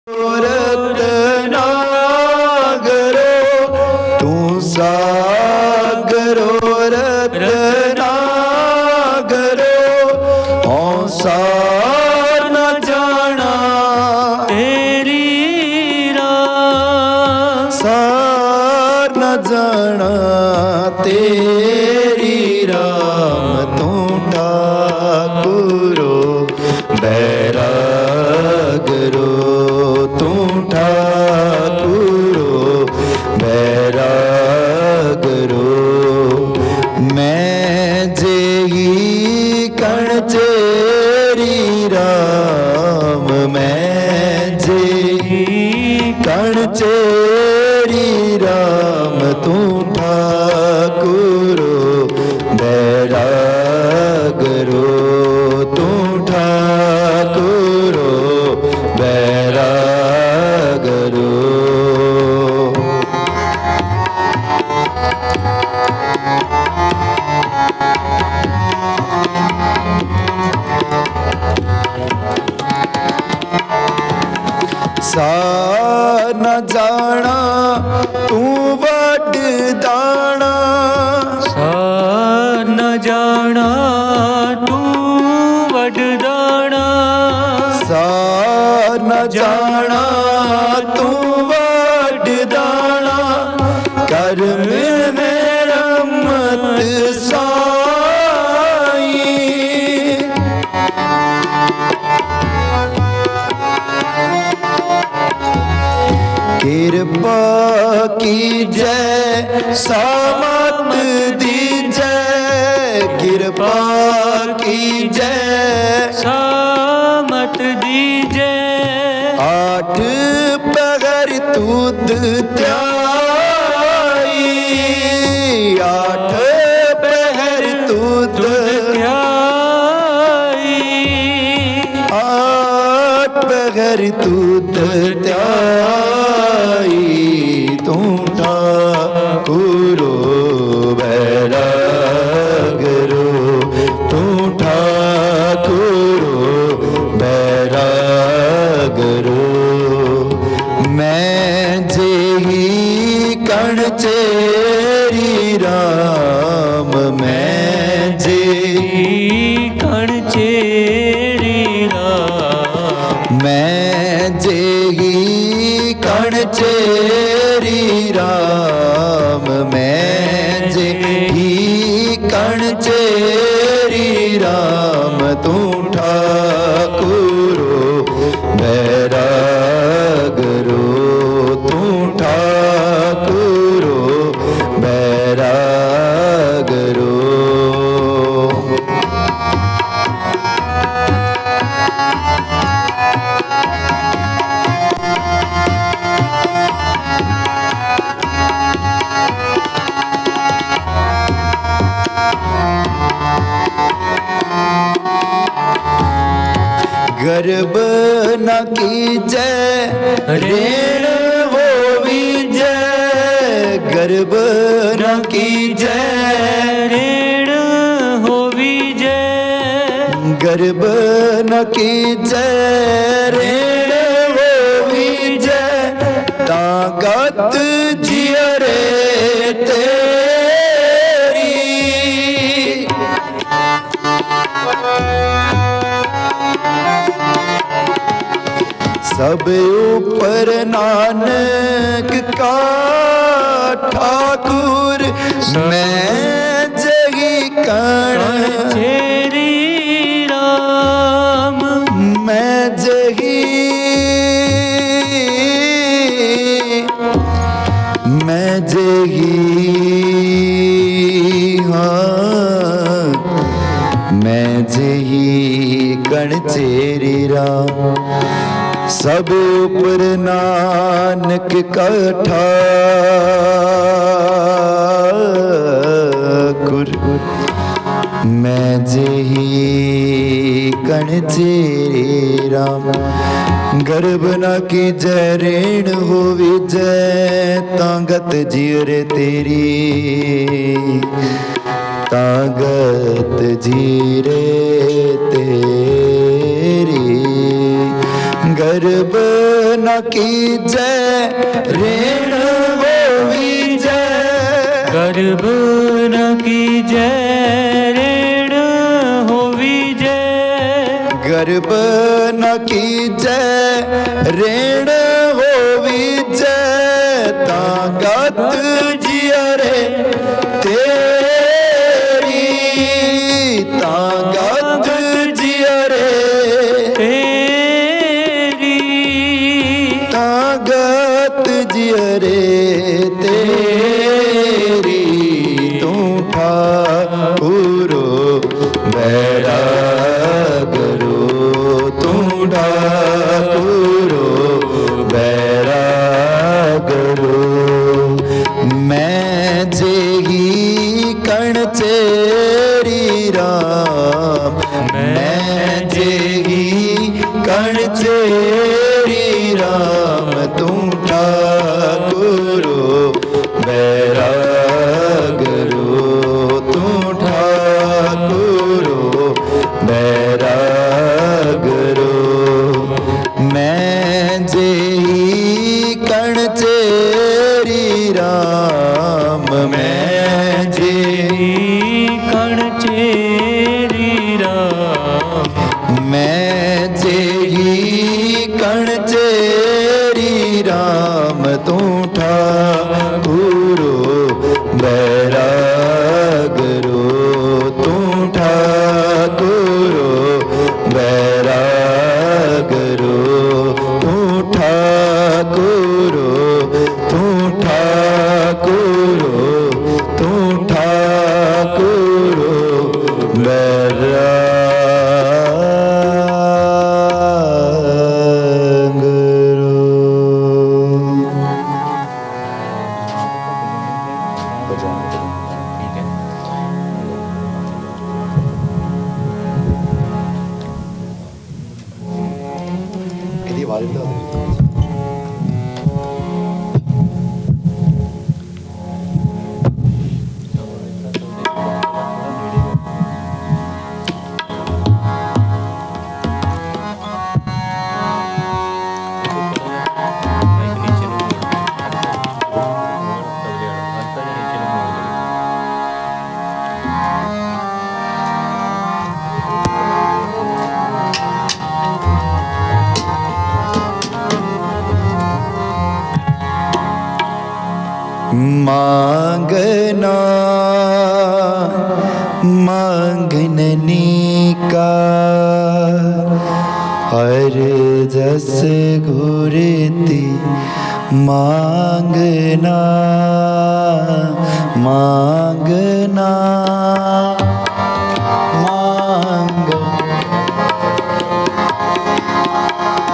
रत्नागरो तू सागरो रत्नागरो हौसा न जाना तेरी राम सार न जाना तेरी राम तू ठाकुरो बैरागरो तू ठाकुरो बैरागरो मैं जेही कण चेरी राम मैं जेही कण चेरी राम तू ठाकुरो बैरागरो तू ठाकुरो बैरागरो सा न जाना तू वड दाना सा न जाना तू वडदाना सा न जाना तू वड दाना कर में रहमत साई कृपा की जय सामत दीजय कृपा की जय सामत दीजे आठ पगर दूध त्याई आठ पहर दूध त्याई आठ पहर दूध त्याई तू ठाकुरो बैरागरो तू ठाकुरो बैरागरो मैं जेही कण चेरी राम मैं जेही कण चेरी राम मैं जेही कण चेरी राम मैं जेही कण चेरी राम तू ठाकुरो बैरागरो तू ठाकुरो बैरागरो गर्भ न कीजय ऋण होवी जय गर्भ न कीजय ऋण होवी जय गर्भ न कीजय ऋण होवी जय ताकत जियरे तेरी सब ऊपर नानक का ठाकुर मैं जगी कण चेरी राम मैं जगी हाँ मैं जही कण चेरी राम सब ऊपर नानक का ठाकुर मैं जेही कण चेरी राम गर्भ न की जय ऋण होवी जय तांगत जियरे तेरी तागत जीरे तेरी गर गर्भ न कीजै ऋण होवीजै गर्भ न कीजै ऋण होवीजै गर्भ न कीजै ऋण होवीजै ताकत जियरे तेरी ताकत जियरे तेरी ताकत जियरे तेरी तू ठाकुरो बैरागरो तू ठाकुरो बैरागरो मैं जेही कण चेरी राम मैं जेही कण चेरी राम तू ठाकुरो बैरागरो तू ठाकुरो बैरागरो मैं जेही कण चेरी राम मैं जेही कण चेरी राम मैं जेही कण चेरी राम तू ठाकुरो बैरागरो तू ठाकुरो बैरागरो तू ठाकुरो तू ठाकुरो तू ठाकुरो मांगना मांगननी का हर जस घुरती मांगना मांगना मांग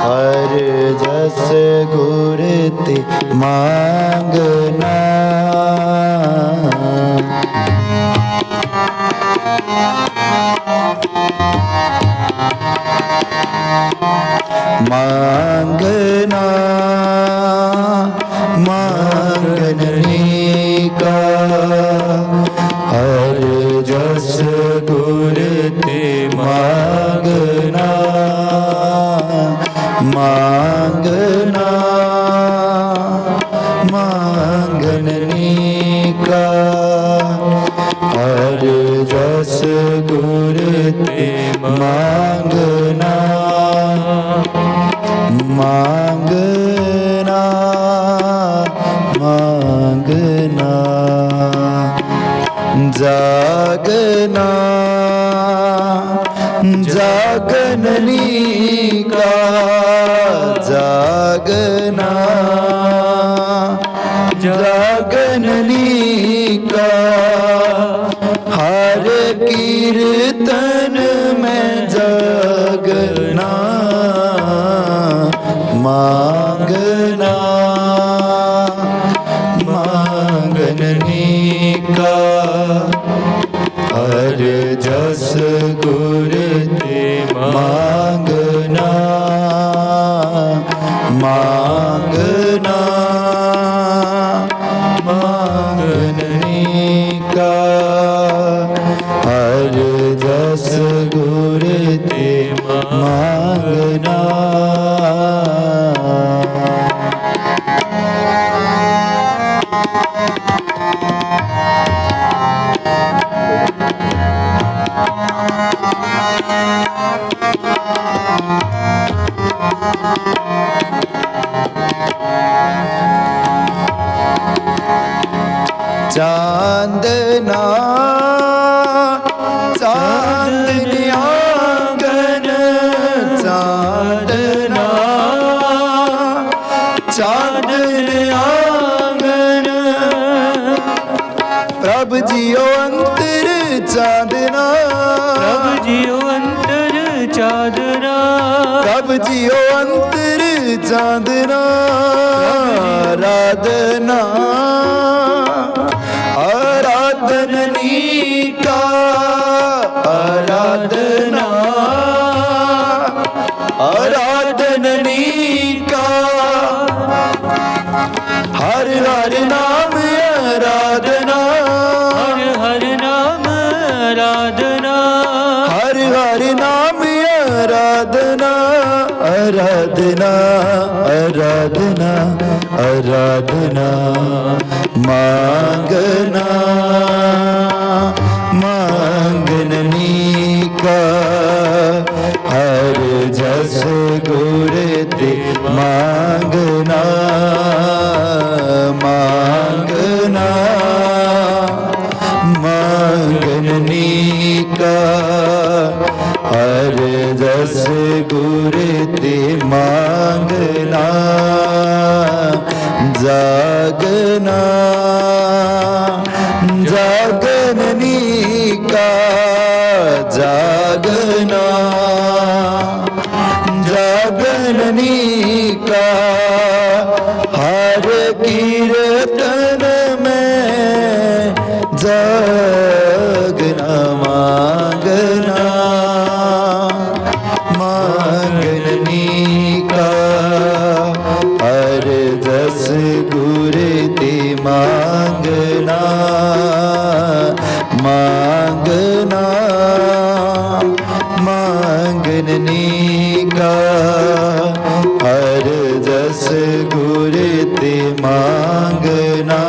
हर जस घुरती मांगना मांगना मांगने का हर जस गुरते मांगना मांगना मांगने का हर जस गुरते मांगना मांगना मांगना जागना जागननी का जागना जागननी का हर कीर्तन में जागना मांगना मांगने का हर जस गुरते मांगना मांगना मांगने का हर जस गुरते मांगना चांदना चांदनी आंगन चांदना चांदनी आंगन प्रभु जियो अंतर चांदना प्रभु जियो अंतर चांदना प्रभु जियो अंतर चांदना आराधना आराधनी का आराधना आराधनी का हर हर नाम आराधना हर हर नाम आराधना हर हर नाम आराधना आराधना आराधना आराधना मांगना मांगनी का हर जस गुर ते मांगना मांगना मांगनी का हर जस गुर ते मांगना जागना जागननी का जागना जागननी का हर कीर्तन में जागना मांगना मांगनी का हर जस गुर ते मांगना मांगना मांगनी का हर जस गुर ते मांगना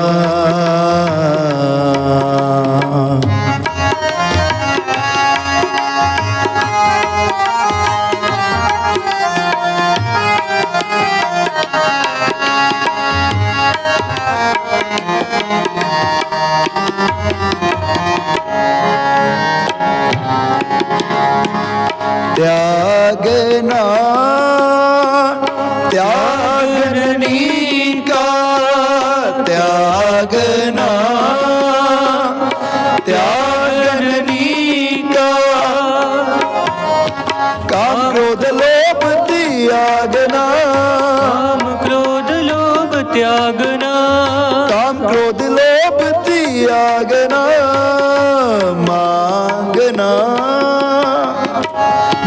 त्यागना त्यागनी का त्यागना त्यागनी का काम क्रोध लोभ त्यागना काम क्रोध लोभ त्यागना काम क्रोध लोभ त्यागना मांगना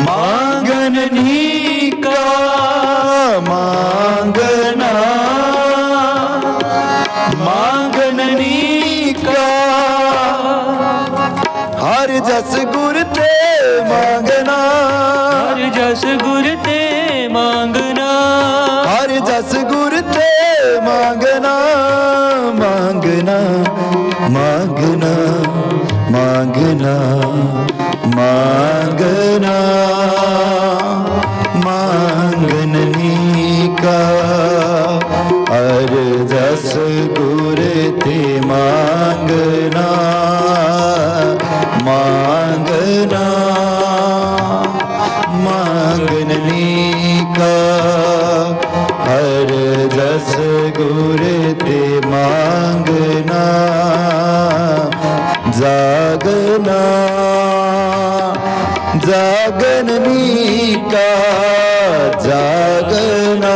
मांगनी का मांगना मांगनी का हर जस गुर ते मांगना हर जस गुर ते मांगना हर जस गुर ते मांगना मांगना मांगना मांगना मांगना मांगनी का हर जस गुर ते मांगना मांगना मांगनी का हर जस गुर ते मांगना जागना जागननी का जागना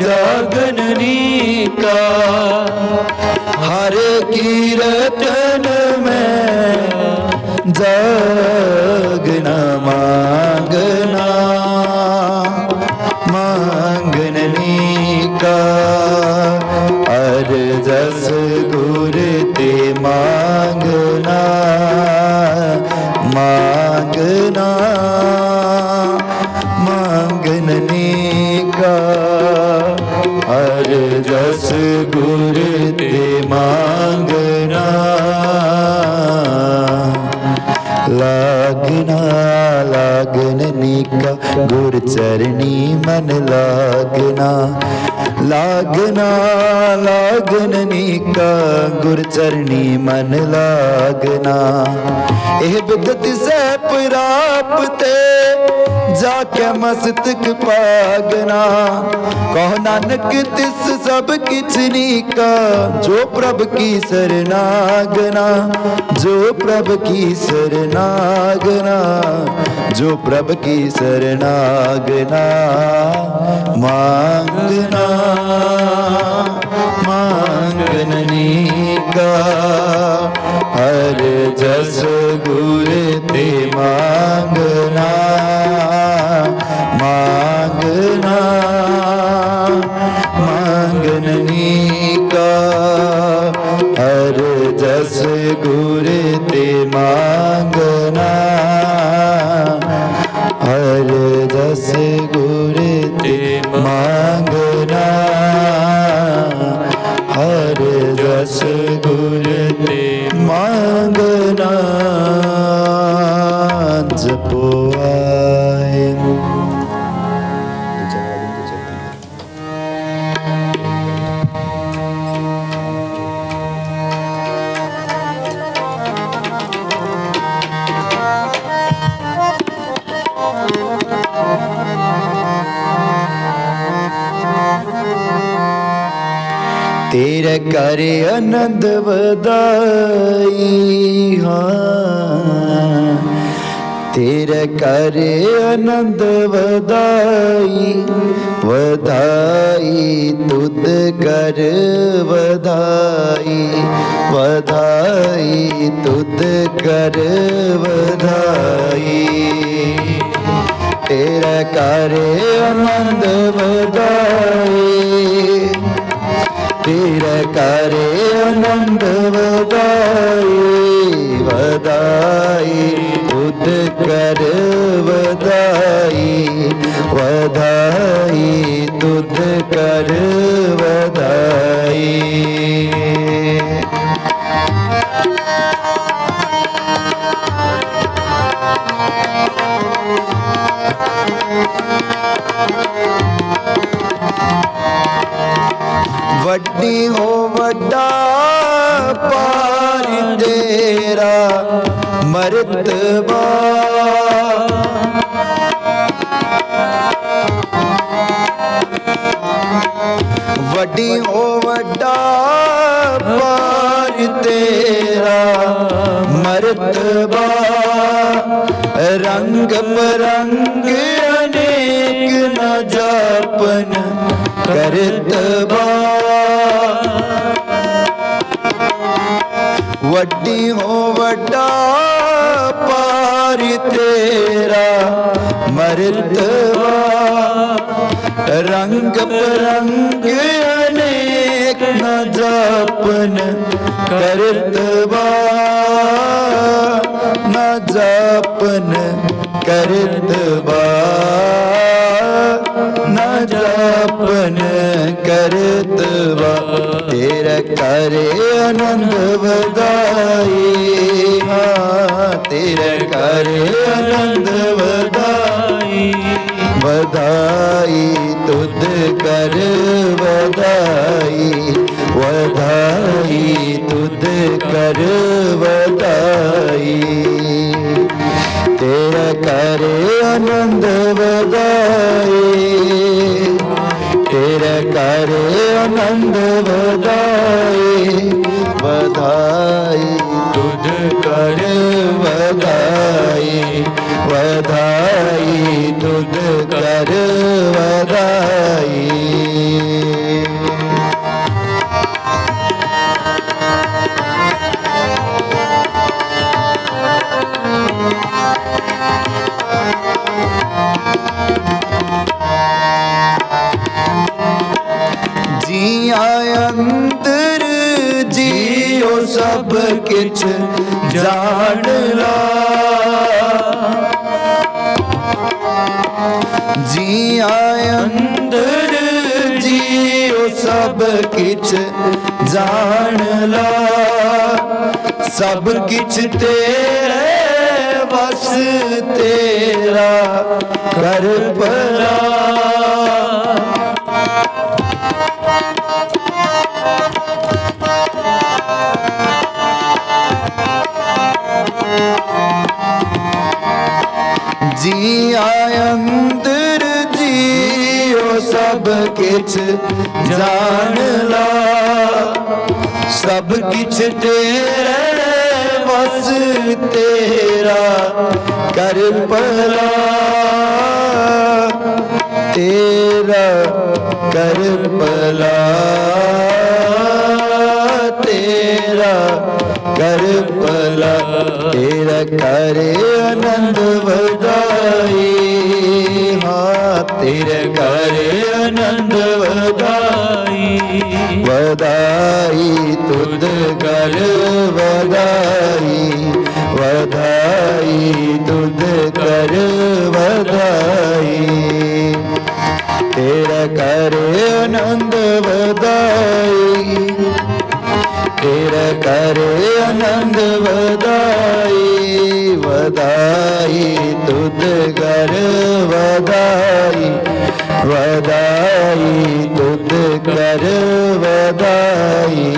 जागननी का हर कीर्तन में जागना मांगना मांगनी का हर जस गुर ते मांगना मांगना मांगनी का हर जस गुर ते मांगना ला लागना लागन नीका गुर चरणी मन लागना लागना लागन नीका गुर चरणी मन लागना एह बिदत से प्राप्ते जाके मस्तक पागना कहो नानक तिस सब किछ नीका जो प्रभ की सरनागना जो प्रभ की सरनागना जो प्रभ की सरनागना मांगना मांगन नीका हर जस गुर ते मांगना मांगना मांगन नीका हर जस गुर ते मांगना हर जस गुर ते मांगना हर जस गुर ते मांगना जपो आए तेरे कर आनंद वदाई हाँ तेरे कर आनंद वदाई वधाई तुद कर वधाई वधाई तुद कर वधाई तेरे कर आनंद वदाई तेरे करे आनंद वदाई वदाई तुद कर वदाई वदाई तुद कर वदाई वड्डी हो वड्डा पार तेरा मर्तबा वड्डी हो वड्डा पार तेरा मर्तबा रंग बरंग अनेक न जापन करतबा वड्डी हो वड्डा पार तेरा मर्तबा रंग बरंग अनेक न जापन करतबा न जापन करतबा न जापन करतबा तेरा करे आनंद वदाई हाँ तेरा करे आनंद वदाई वदाई तुद कर वदाई वदाई तुद कर वदाई तेरा करे आनंद वदाई तेरा करे आनंद वदाई वदाई तुझ कर वदाई वदाई तुझ कर वदाई जिया अंतर जियो सब किछ जान ला जिया अंतर जियो सब किछ जान ला सब किछ तेरे बस तेरा कर भला। जिया अंदर जियो सब किछ जान ला, सब किछ तेरे बस तेरा कर भला, तेरा कर भला, तेरा कर भला, तेरा करे आनंद वधाई। हाँ तेरे करे आनंद वधाई, वधाई तुद कर वधाई, वधाई तुद कर वधाई, तेरा करे आनंद वधाई, तेरा करे आनंद वधाई, वधाई तुद कर वधाई, वधाई तुद कर वधाई।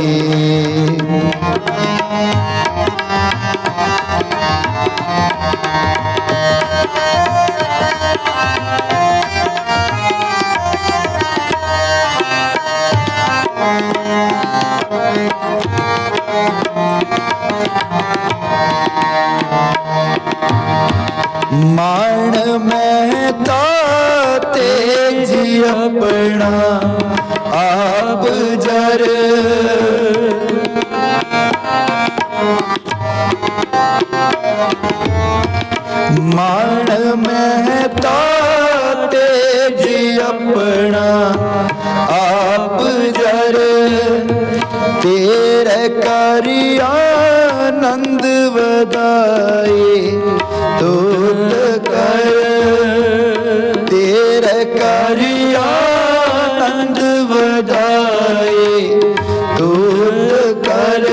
मान महता तेज अपना आप जर, मान महता तेज अपना आप जर, तेरे करिया आनंद वधाई तुद कर, तेरे करिया आनंद वधाई तुद कर,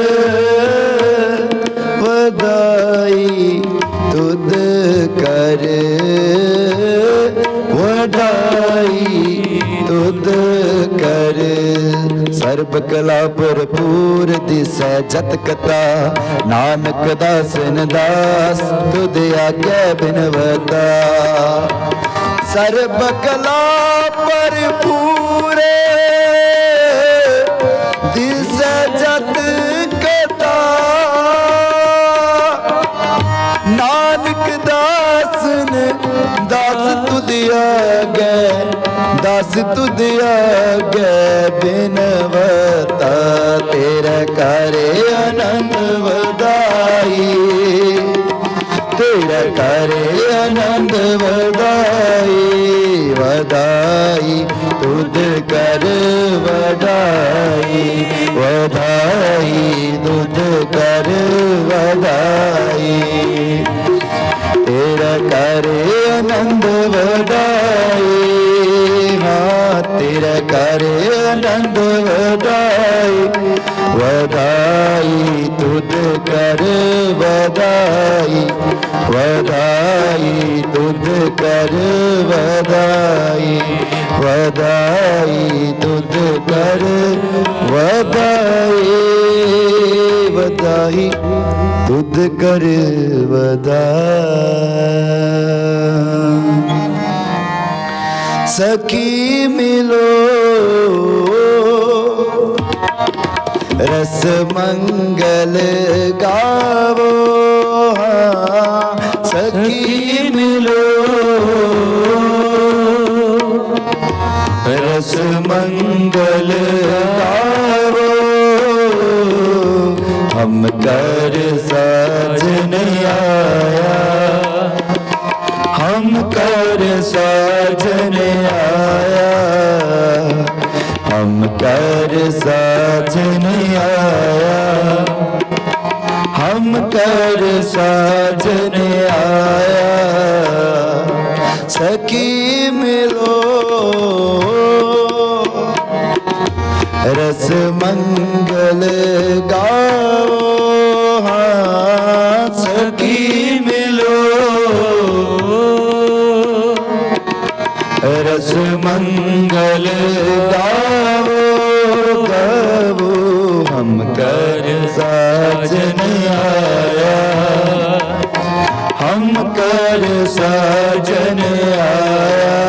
वधाई तुद कर, वधाई तुद कर। सर्ब कला भरपूर दिसै जत कथा, नानक दासन दास तुद आज्ञा बिनवता। सर्ब कला भरपूर दिसै जत कथा, नानक दासन दास तुद आज्ञा, दास तुद आज्ञा बिनवता। तेरा करे आनंद वधाई, तेरा करे आनंद वधाई, वधाई तुद कर वधाई, वधाई तुद कर वधाई, तेरा करे आनंद वधाई। हाँ तेरा करे आनंद वधाई, वधाई तुद कर वधाई, वधाई तुद कर वधाई, वधाई तुद कर वधाई, वधाई तुद कर वधाई। सखी मिलो रस मंगल गावो, हाँ सखी मिलो रस मंगल गावो, हम कर साजन आया, हम कर साजन आया, हम कर साजन आया, हम कर साजन आया। सखी मिलो रस मंगल गाओ, हाँ सखी मिलो रस मंगल गावो गावो हम कर साजन आया, हम कर साजन आया,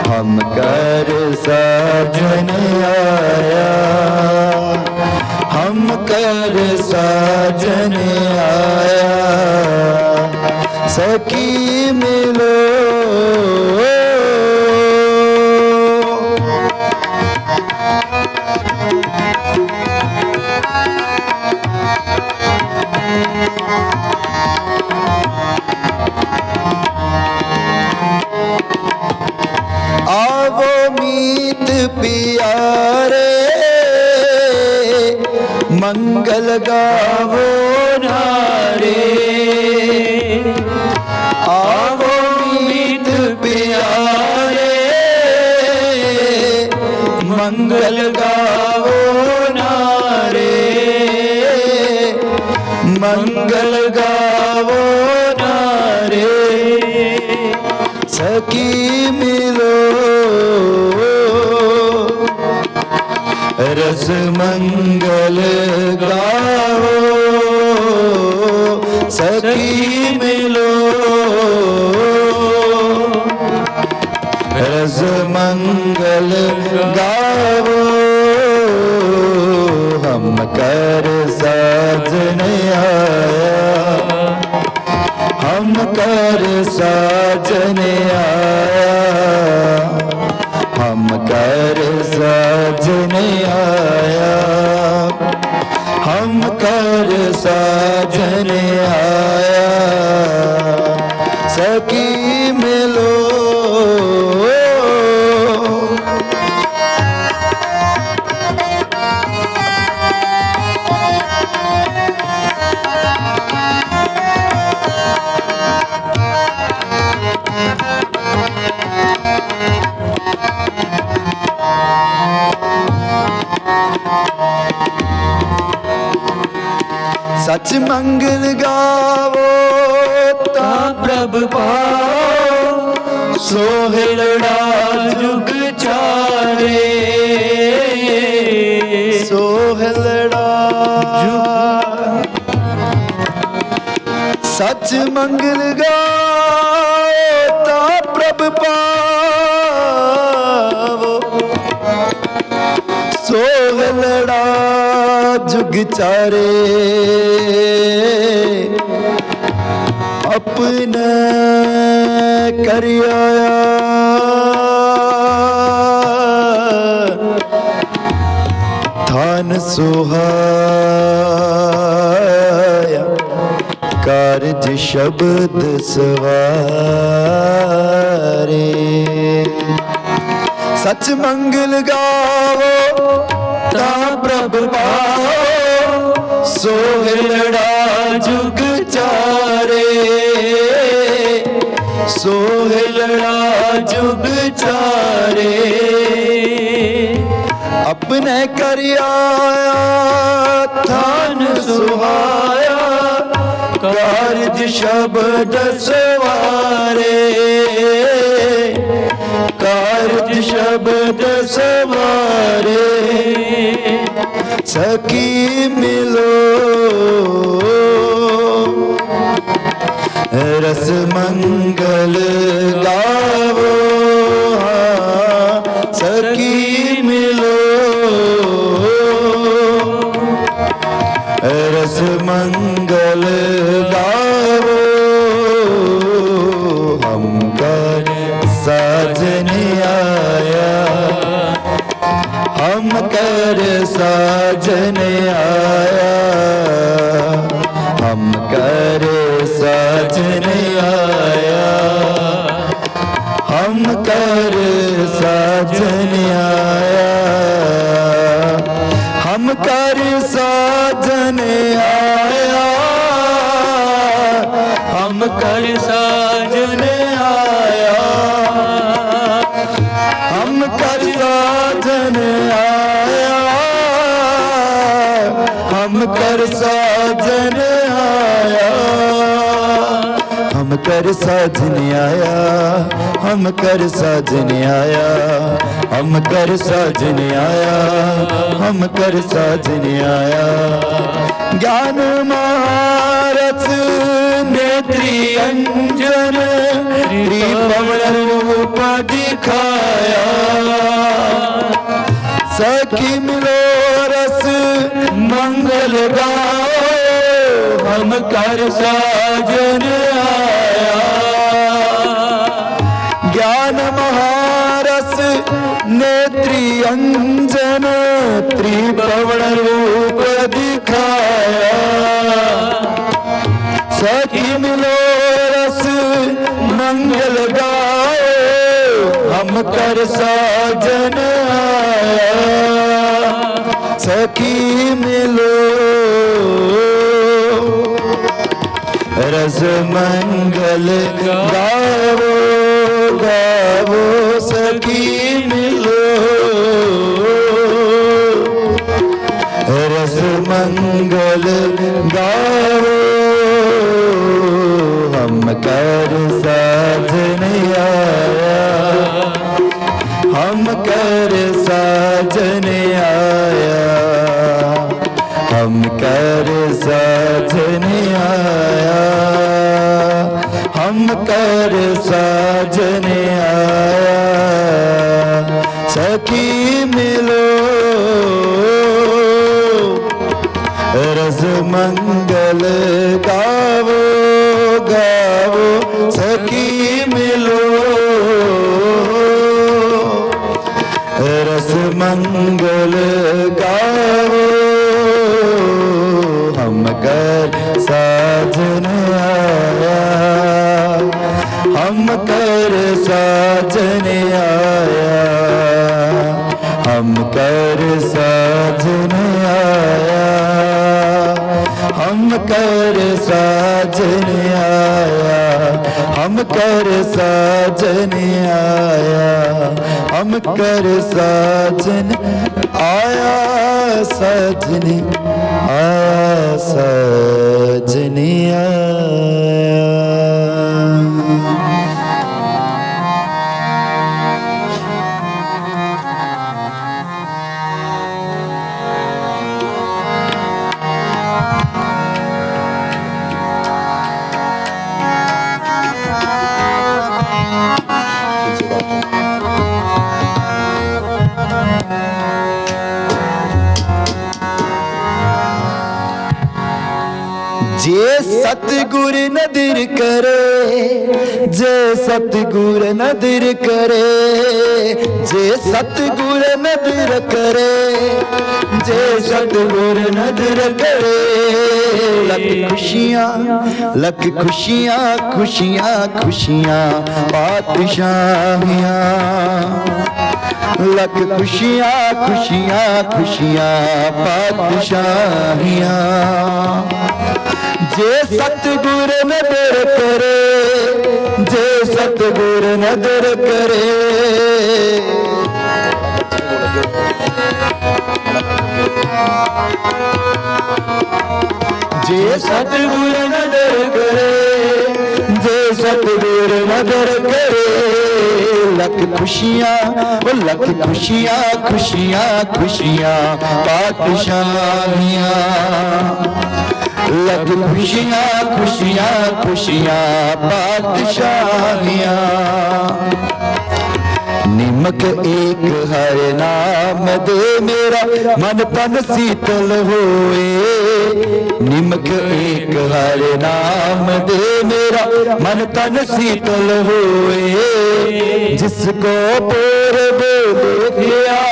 हम कर साजन आया, हम कर साजन आया। सखी मिलो आवो मीत प्यारे, मंगल गावो नारे। आवो मीत प्यारे, मंगल गावो नारे, मंगल गावो नारे। सखी मिलो रस मंगल गाओ, सखी मिलो रस मंगल गाओ। हम कर साजन आया, हम कर साजन आया, हम कर साजन आया, हम कर साजन आया। सखी मिलो सच मंगल गावो ता प्रभ पाओ, सोहलड़ा जुग चारे, सोहलड़ा जुग। सच मंगल गाओ ता प्रभ पाओ, सोहलड़ा जुग चारे। अपने कर आया थान सुहाया, कारज शब्द सवारे। सच मंगल गावो ता प्रभ पाओ, सोहलड़ा जुग चारे, सोहलड़ा जुग चारे। अपने कर आया थान सुहाया, कारज शब्द सवारे, कारज शब्द सवारे। सखी मिलो रस मंगल गावो, सखी मिलो रस मंगल गावो। हम कर साजन आया, हम कर साजन आया, हम कर साजन आया, हम कर साजन आया, हम कर साजन आया, हम कर साजन आया, हम कर साजन आया, हम कर साजन आया, हम कर साजन आया, हम कर साजन आया, हम कर साजन आया, हम कर साजन आया। ज्ञान महारस नेत्री अंजन त्रिभुवन रूप दिखाया। सखी मिलो रस मंगल गाओ, हम कर साजन आया। ज्ञान महारस नेत्री अंजन त्रिभुवन रूप दिखाया। सखी मिलो रस मंगल गाओ, हम कर साजन आया। सखी मिलो रस मंगल गाओ, गाओ सखी मिलो रस मंगल गाओ, हम कर साजन आया, हम कर साजन आया, हम कर साजन आया, हम कर साजन आया। सखी मिलो रस मंगल गावो, गावो सखी मिलो रस मंगल गावो, हम कर साजन आया, हम कर साजन आया, हम कर साजन आया, हम कर साजन आया, हम कर साजन आया, हम कर साजन आया। सजन आया, सजन आया। जे सतगुर नदर करे, जे सतगुर नदर करे, जे सतगुर नदर करे, जे सतगुर नदर करे। लख खुशियाँ, लख खुशियाँ, खुशियाँ खुशियाँ पातशाहियाँ। लख खुशियाँ, खुशियाँ खुशियाँ पातशाहियाँ। जे सतगुर नदर करे, जे सतगुर नदर करे, जे सतगुर नदर करे, जे सतगुर नदर करे। लख खुशियाँ, वो लख खुशियाँ, खुशियाँ खुशियाँ पातशाहियाँ। लख खुशियाँ, खुशियाँ खुशियाँ पातशाहियाँ। निमक एक हर नाम दे, मेरा मन तन शीतल होए। निमक एक हर नाम दे, मेरा मन तन शीतल होए। जिसको पूर्व देखा,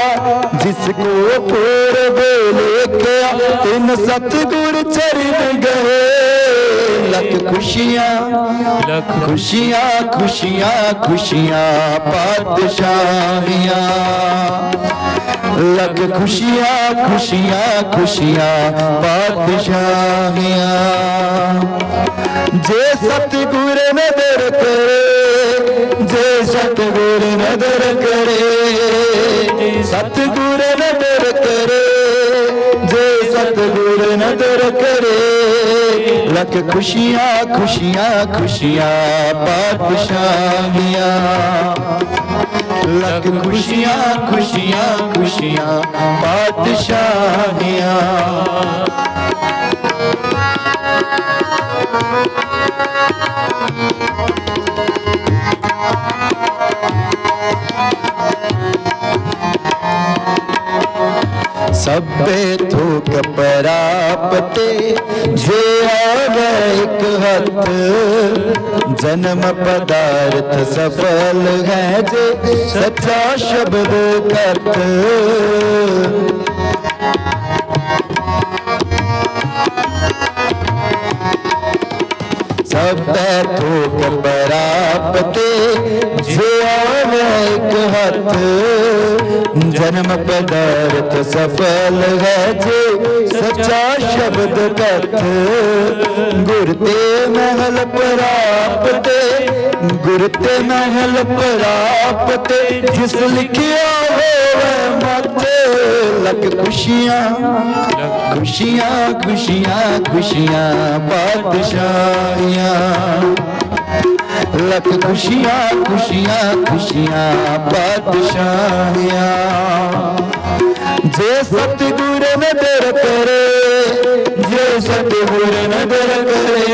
जिसको पूर्व देखा, तिन सतगुर चरण गए। लख खुशियाँ, लख खुशियाँ, खुशियाँ खुशियाँ पातशाहियाँ। लख खुशियाँ, खुशियाँ खुशियाँ पातशाहियाँ। जे सतगुर नदर करे, जे सतगुर नदर करे, सतगुर नदर करे, जे सतगुर नदर करे। लख खुशियाँ खुशियाँ खुशियाँ पातशाहियाँ, लख खुशियाँ खुशियाँ खुशियाँ पातशाहियाँ। सब्बे थूक परापते जे आवे एक हथ, जन्म पदार्थ सफल है जे सच्चा शब्द कथ। सब्बे थूक परापते जे आवे एक हथ, जन्म पदार्थ सफल है जे सच्चा शब्द कथ। गुर ते महल प्राप्ते, गुर ते महल प्राप्ते, जिस लिखिया होवे माथे। लख खुशियाँ खुशियाँ खुशियाँ खुशियाँ पातशाहियाँ, लख खुशियाँ खुशियाँ खुशियाँ पातशाहियाँ। जे सतगुर नदर करे, जे सतगुर नदर करे,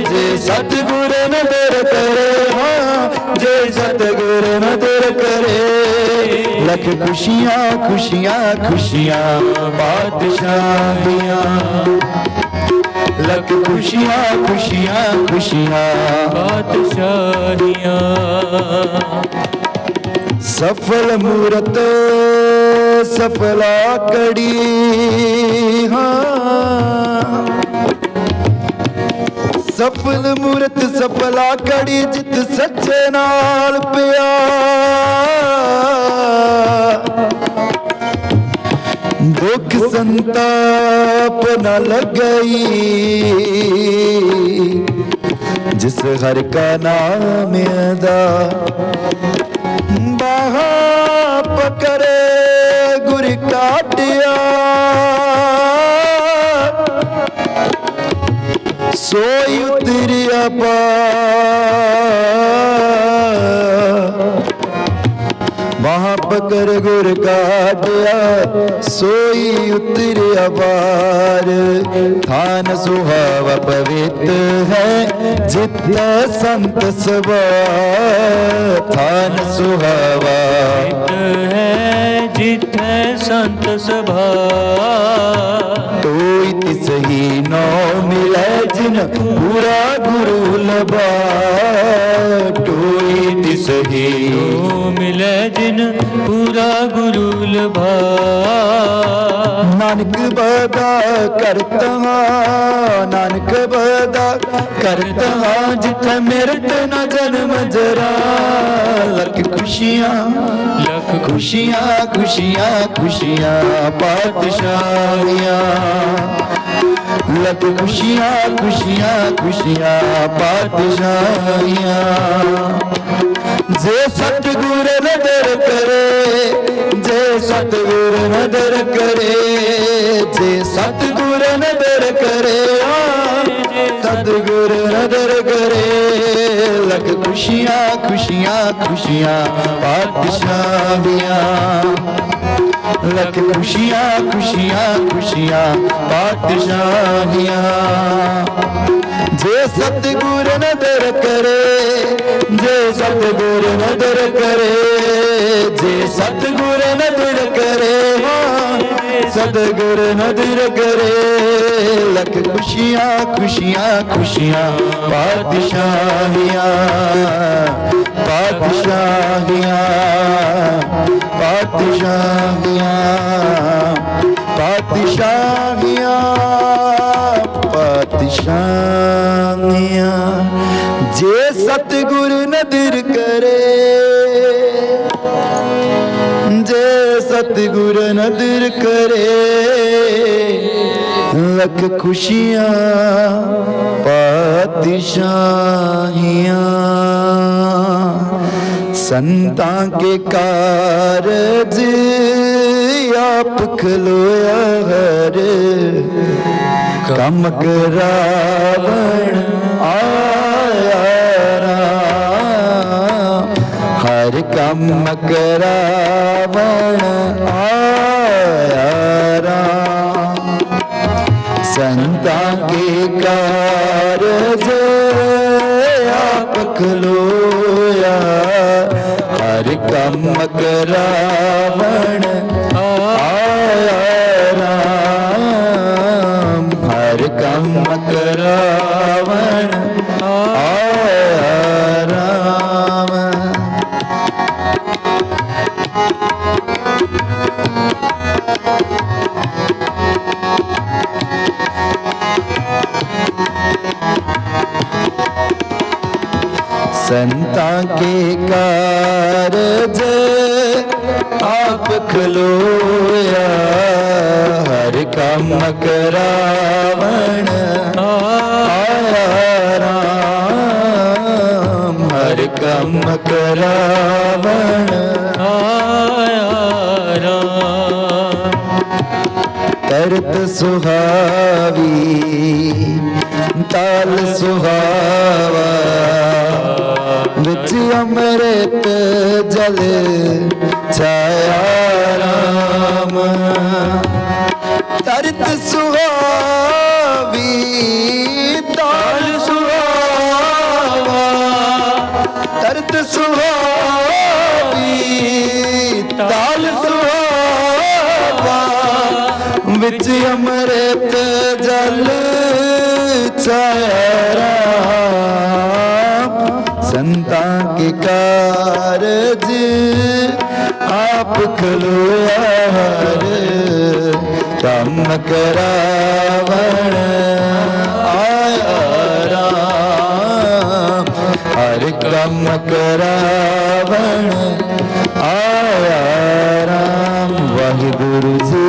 जे सतगुर नदर करे, हाँ जे सतगुर नदर करे। लख खुशियाँ खुशियाँ खुशियाँ पातशाहियाँ, लख खुशियाँ खुशियाँ खुशियाँ पातशाहियाँ। सफल मूरत सफला कड़ी, हाँ सफल मूरत सफला कड़ी, जित सच्चे नाल प्यार। दुख संताप न लगई, जिस हर का नाम अदा। बाहा पकड़े गुर काटिया, सोई उतरिया पार। वहाँ पकड़ गुर काटिया, सोई उतरिया पार। थान सुहावा पवित्र है जितना संत सभा, थान सुहावा है जिथे संत सभा। तोई तिसही नौ मिले जिन पूरा गुरु लबा, तोई तिसही मिले जिन पूरा गुरु लभा। नानक बदा करता, नानक बदा करता, जिथे मिरत न जन्म जरा। लख खुशियाँ लख खुशियाँ खुशियाँ खुशियाँ पातशाहियाँ, लख खुशियाँ खुशियाँ खुशियाँ पातशाहियाँ। जे सतगुर नदर करे, जे सतगुर नदर करे, जे सतगुर नदर करे, सतगुर नदर करे। लख खुशियाँ खुशियाँ खुशियाँ पातशाहियाँ, लख खुशियाँ खुशियाँ खुशियाँ पातशाहियाँ। जे सतगुर नदर करे, जे सतगुर नदर करे, जे सतगुर नदर करे, सतगुर नदर करे। लख खुशियाँ खुशियाँ खुशियाँ पातशाहियाँ, पातशाहियाँ पातशाहियाँ पातशाहियाँ पातशाहियाँ। जे सतगुर नदर करे, जे सतगुर नदर करे। लख खुशियाँ पातशाहियाँ। संतां के कारज आप खलोया हर कम करावण आया राम, हर कम करावण आया राम। संता के कारज आप खलोया, हर कम करावण आया राम, हर कम करावण आया राम। संता के कारज आप खलोया, हर कम करावण आया राम, हर कम करावण आया राम। तरत सुहावी ताल सुहावा, विच अमृत जल छाया राम। तरत सुहावी ताल सुहावा, तरत सुहावी ताल सुहावा, विच अमृत जल छाया राम। संता के कारज आप खलोया, हर कम करावण आया राम, हर कम करावण आया राम। वाहिगुरु जी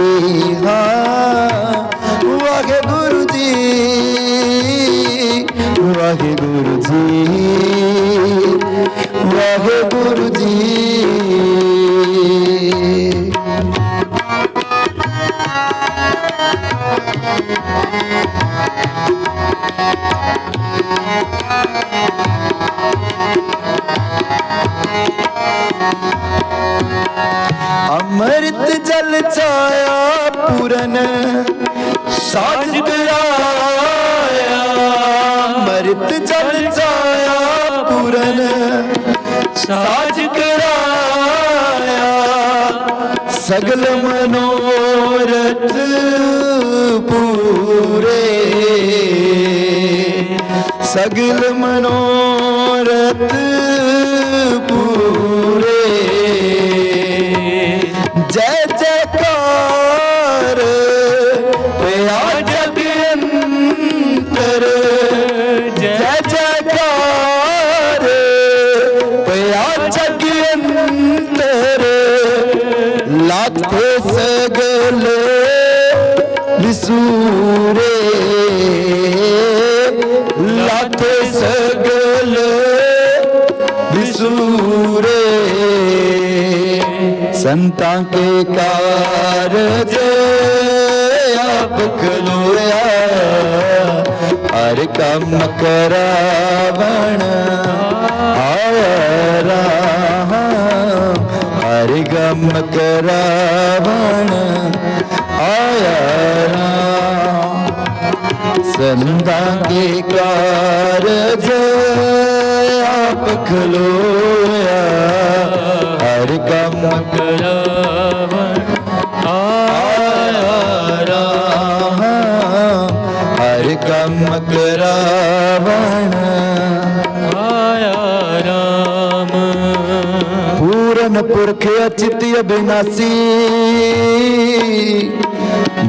हाँ, वाहिगुरु जी, वाहिगुरु जी, वाहिगुरु जी। अमृत जल छाया पूरन साज कराया, अमृत जल छाया पूरन साज कराया, सगल मनोरथ पूरे, सगल मनोरथ पूरे। जय जयकार या जग अंतर, जय जयकार या जग अंतर, लाथे सगल विसूरे, लाथे सगल विसूरे। संता के कारज आप खलोया, हर कम करावण आया राम, हर कम करावण आया राम। संता के कारज आप खलोया, हर कम करावण आया राम, हर कम करावण आया राम। पूरन पुरख अचित अविनाशी,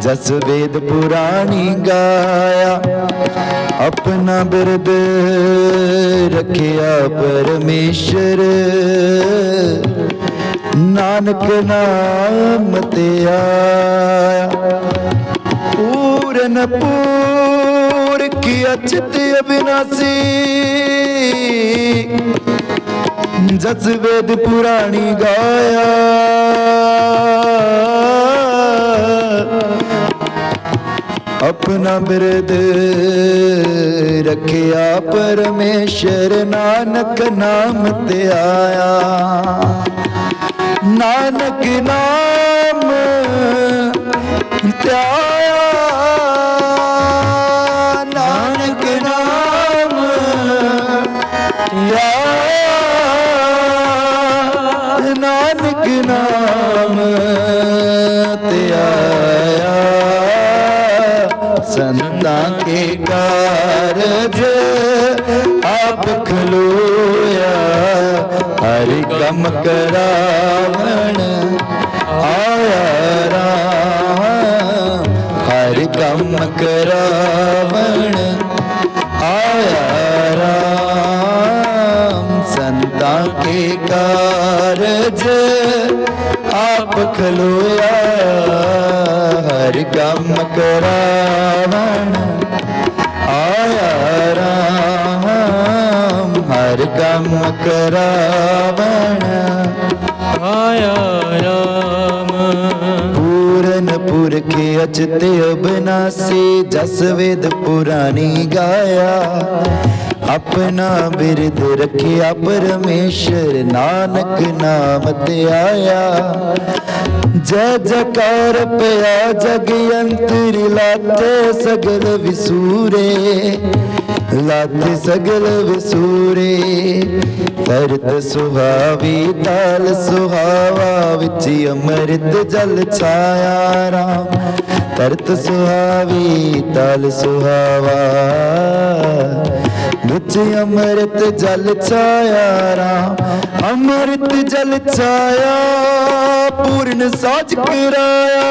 जस वेद पुराणी गाया, अपना बिरद रखिया परमेश्वर, नानक नाम ते आया। पूरन पुरख अचित अविनाशी, जस वेद पुराणी गाया, अपना बिरद रखिया परमेश्वर नानक नाम ते आया। नानक नाम ते आया, नानक नाम ते आया, नानक नाम ते आया। संतां के कारज आप खलोया, हर कम करावण आया राम, हर कम करावण आया राम। संतां के कारज आप खलोया, हर कम करावण आया राम, हर कम करावण आया राम। पूरन पुरखे अचते अबनासी, जस वेद पुरानी गाया। अपना बिरद रखिया परमेश्वर नानक नाम ते आया। जय जयकार पया जग अंतर, लाते सगल विसूरे, लाते सगल विसूरे। तरत सुहावी ताल सुहावा, विच अमृत जल छाया राम। तरत सुहावी ताल सुहावा, विच अमृत जल छाया राम। अमृत जल छाया पूर्ण साज कराया,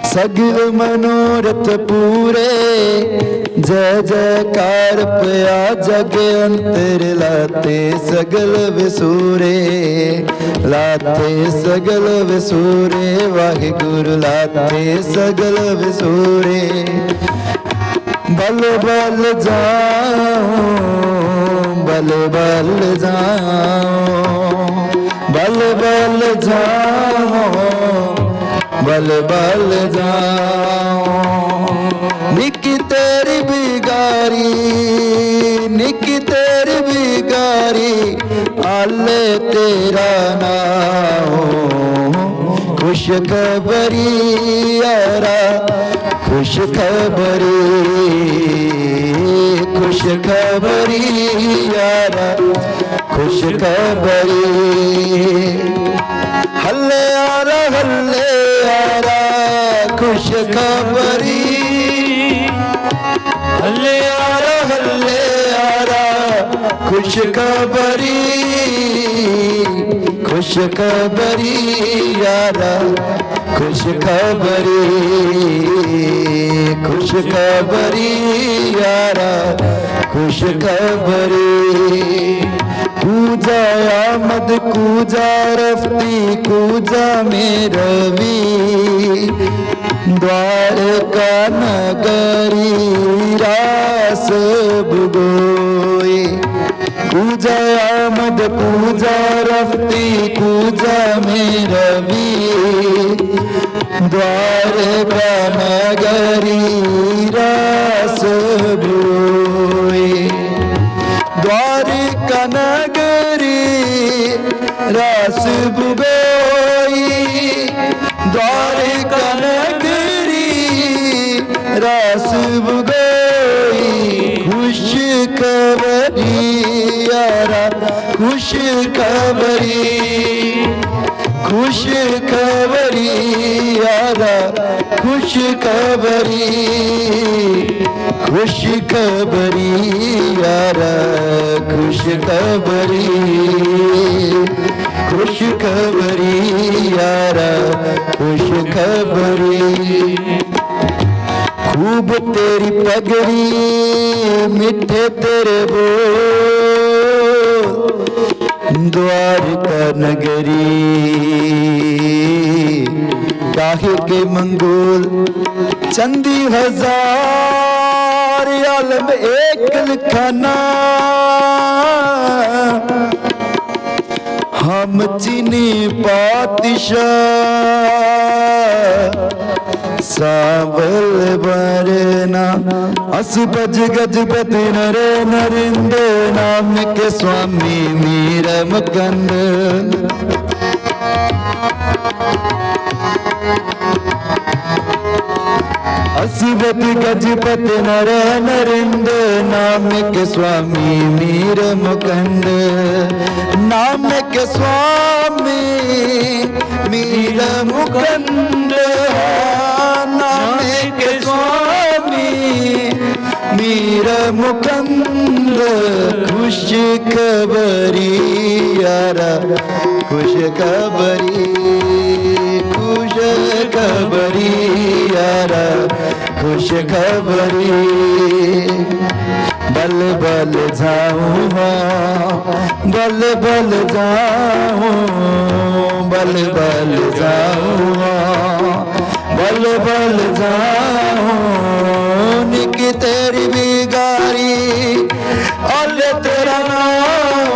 सगल मनोरथ पूरे। जय जयकार पया जग अंतर, लाते सगल विसूरे, लाते सगल विसूरे। वाहिगुरु लाते सगल विसूरे। बल बल जाओ, बल बल जाओ, बल बल जाओ, बल बल जाओ। निकी तेरी बिगारी, निकी तेरी बिगारी, आले तेरा नाम। खुश खबरी यारा, खुश खबरी, खुश खबरी यारा, खुश खबरी। हल्ले आरा, हल्ले आरा, खुश खबरी। हल्ले आरा, हल्ले आरा, खुश खबरी, खुश खबरी यारा, खुश खबरी, खुश खबरी यारा, खुश खबरी। कूजा आमद कूजा रफ्ती, कूजा में रवि, द्वारका नगरी रास बुगोई। कूजा आमद कूजा रफ्ती, कूजा में रवि, द्वारका नगरी रास बुगोई। द्वारका नगरी रास बुगोई, द्वारका नगरी रास बुगोई। खुश खबरी यारा, खुश खबरी, खुश खबरी यारा, खुश खबरी, खुश खबरी यारा, खुश खबरी, खुश खबरी यारा, खुश खबरी। खूब तेरी पगड़ी, मिठे तेरे बोल, द्वारका नगरी काहे के मंगोल। चंदी हजार आलम एक लिखाना, हम चीनी पातशाह सावल वरना अस भज गजपति नर नरिंद नाम के स्वामी मीर मुकंद असुबत गजपति नर नरिंद नाम के स्वामी मीर मुकंद नाम के स्वामी मीर मुकंद नाम के स्वामी मीर मुकंद खुश खबरी यारा खुश खबरी खुश खबरी यारा खुश खबरी बल बल जाऊँ बल बल जाऊँ बल बल जाऊँ बल बल जाऊँ निक तेरी बिगारी अल तेरा नाम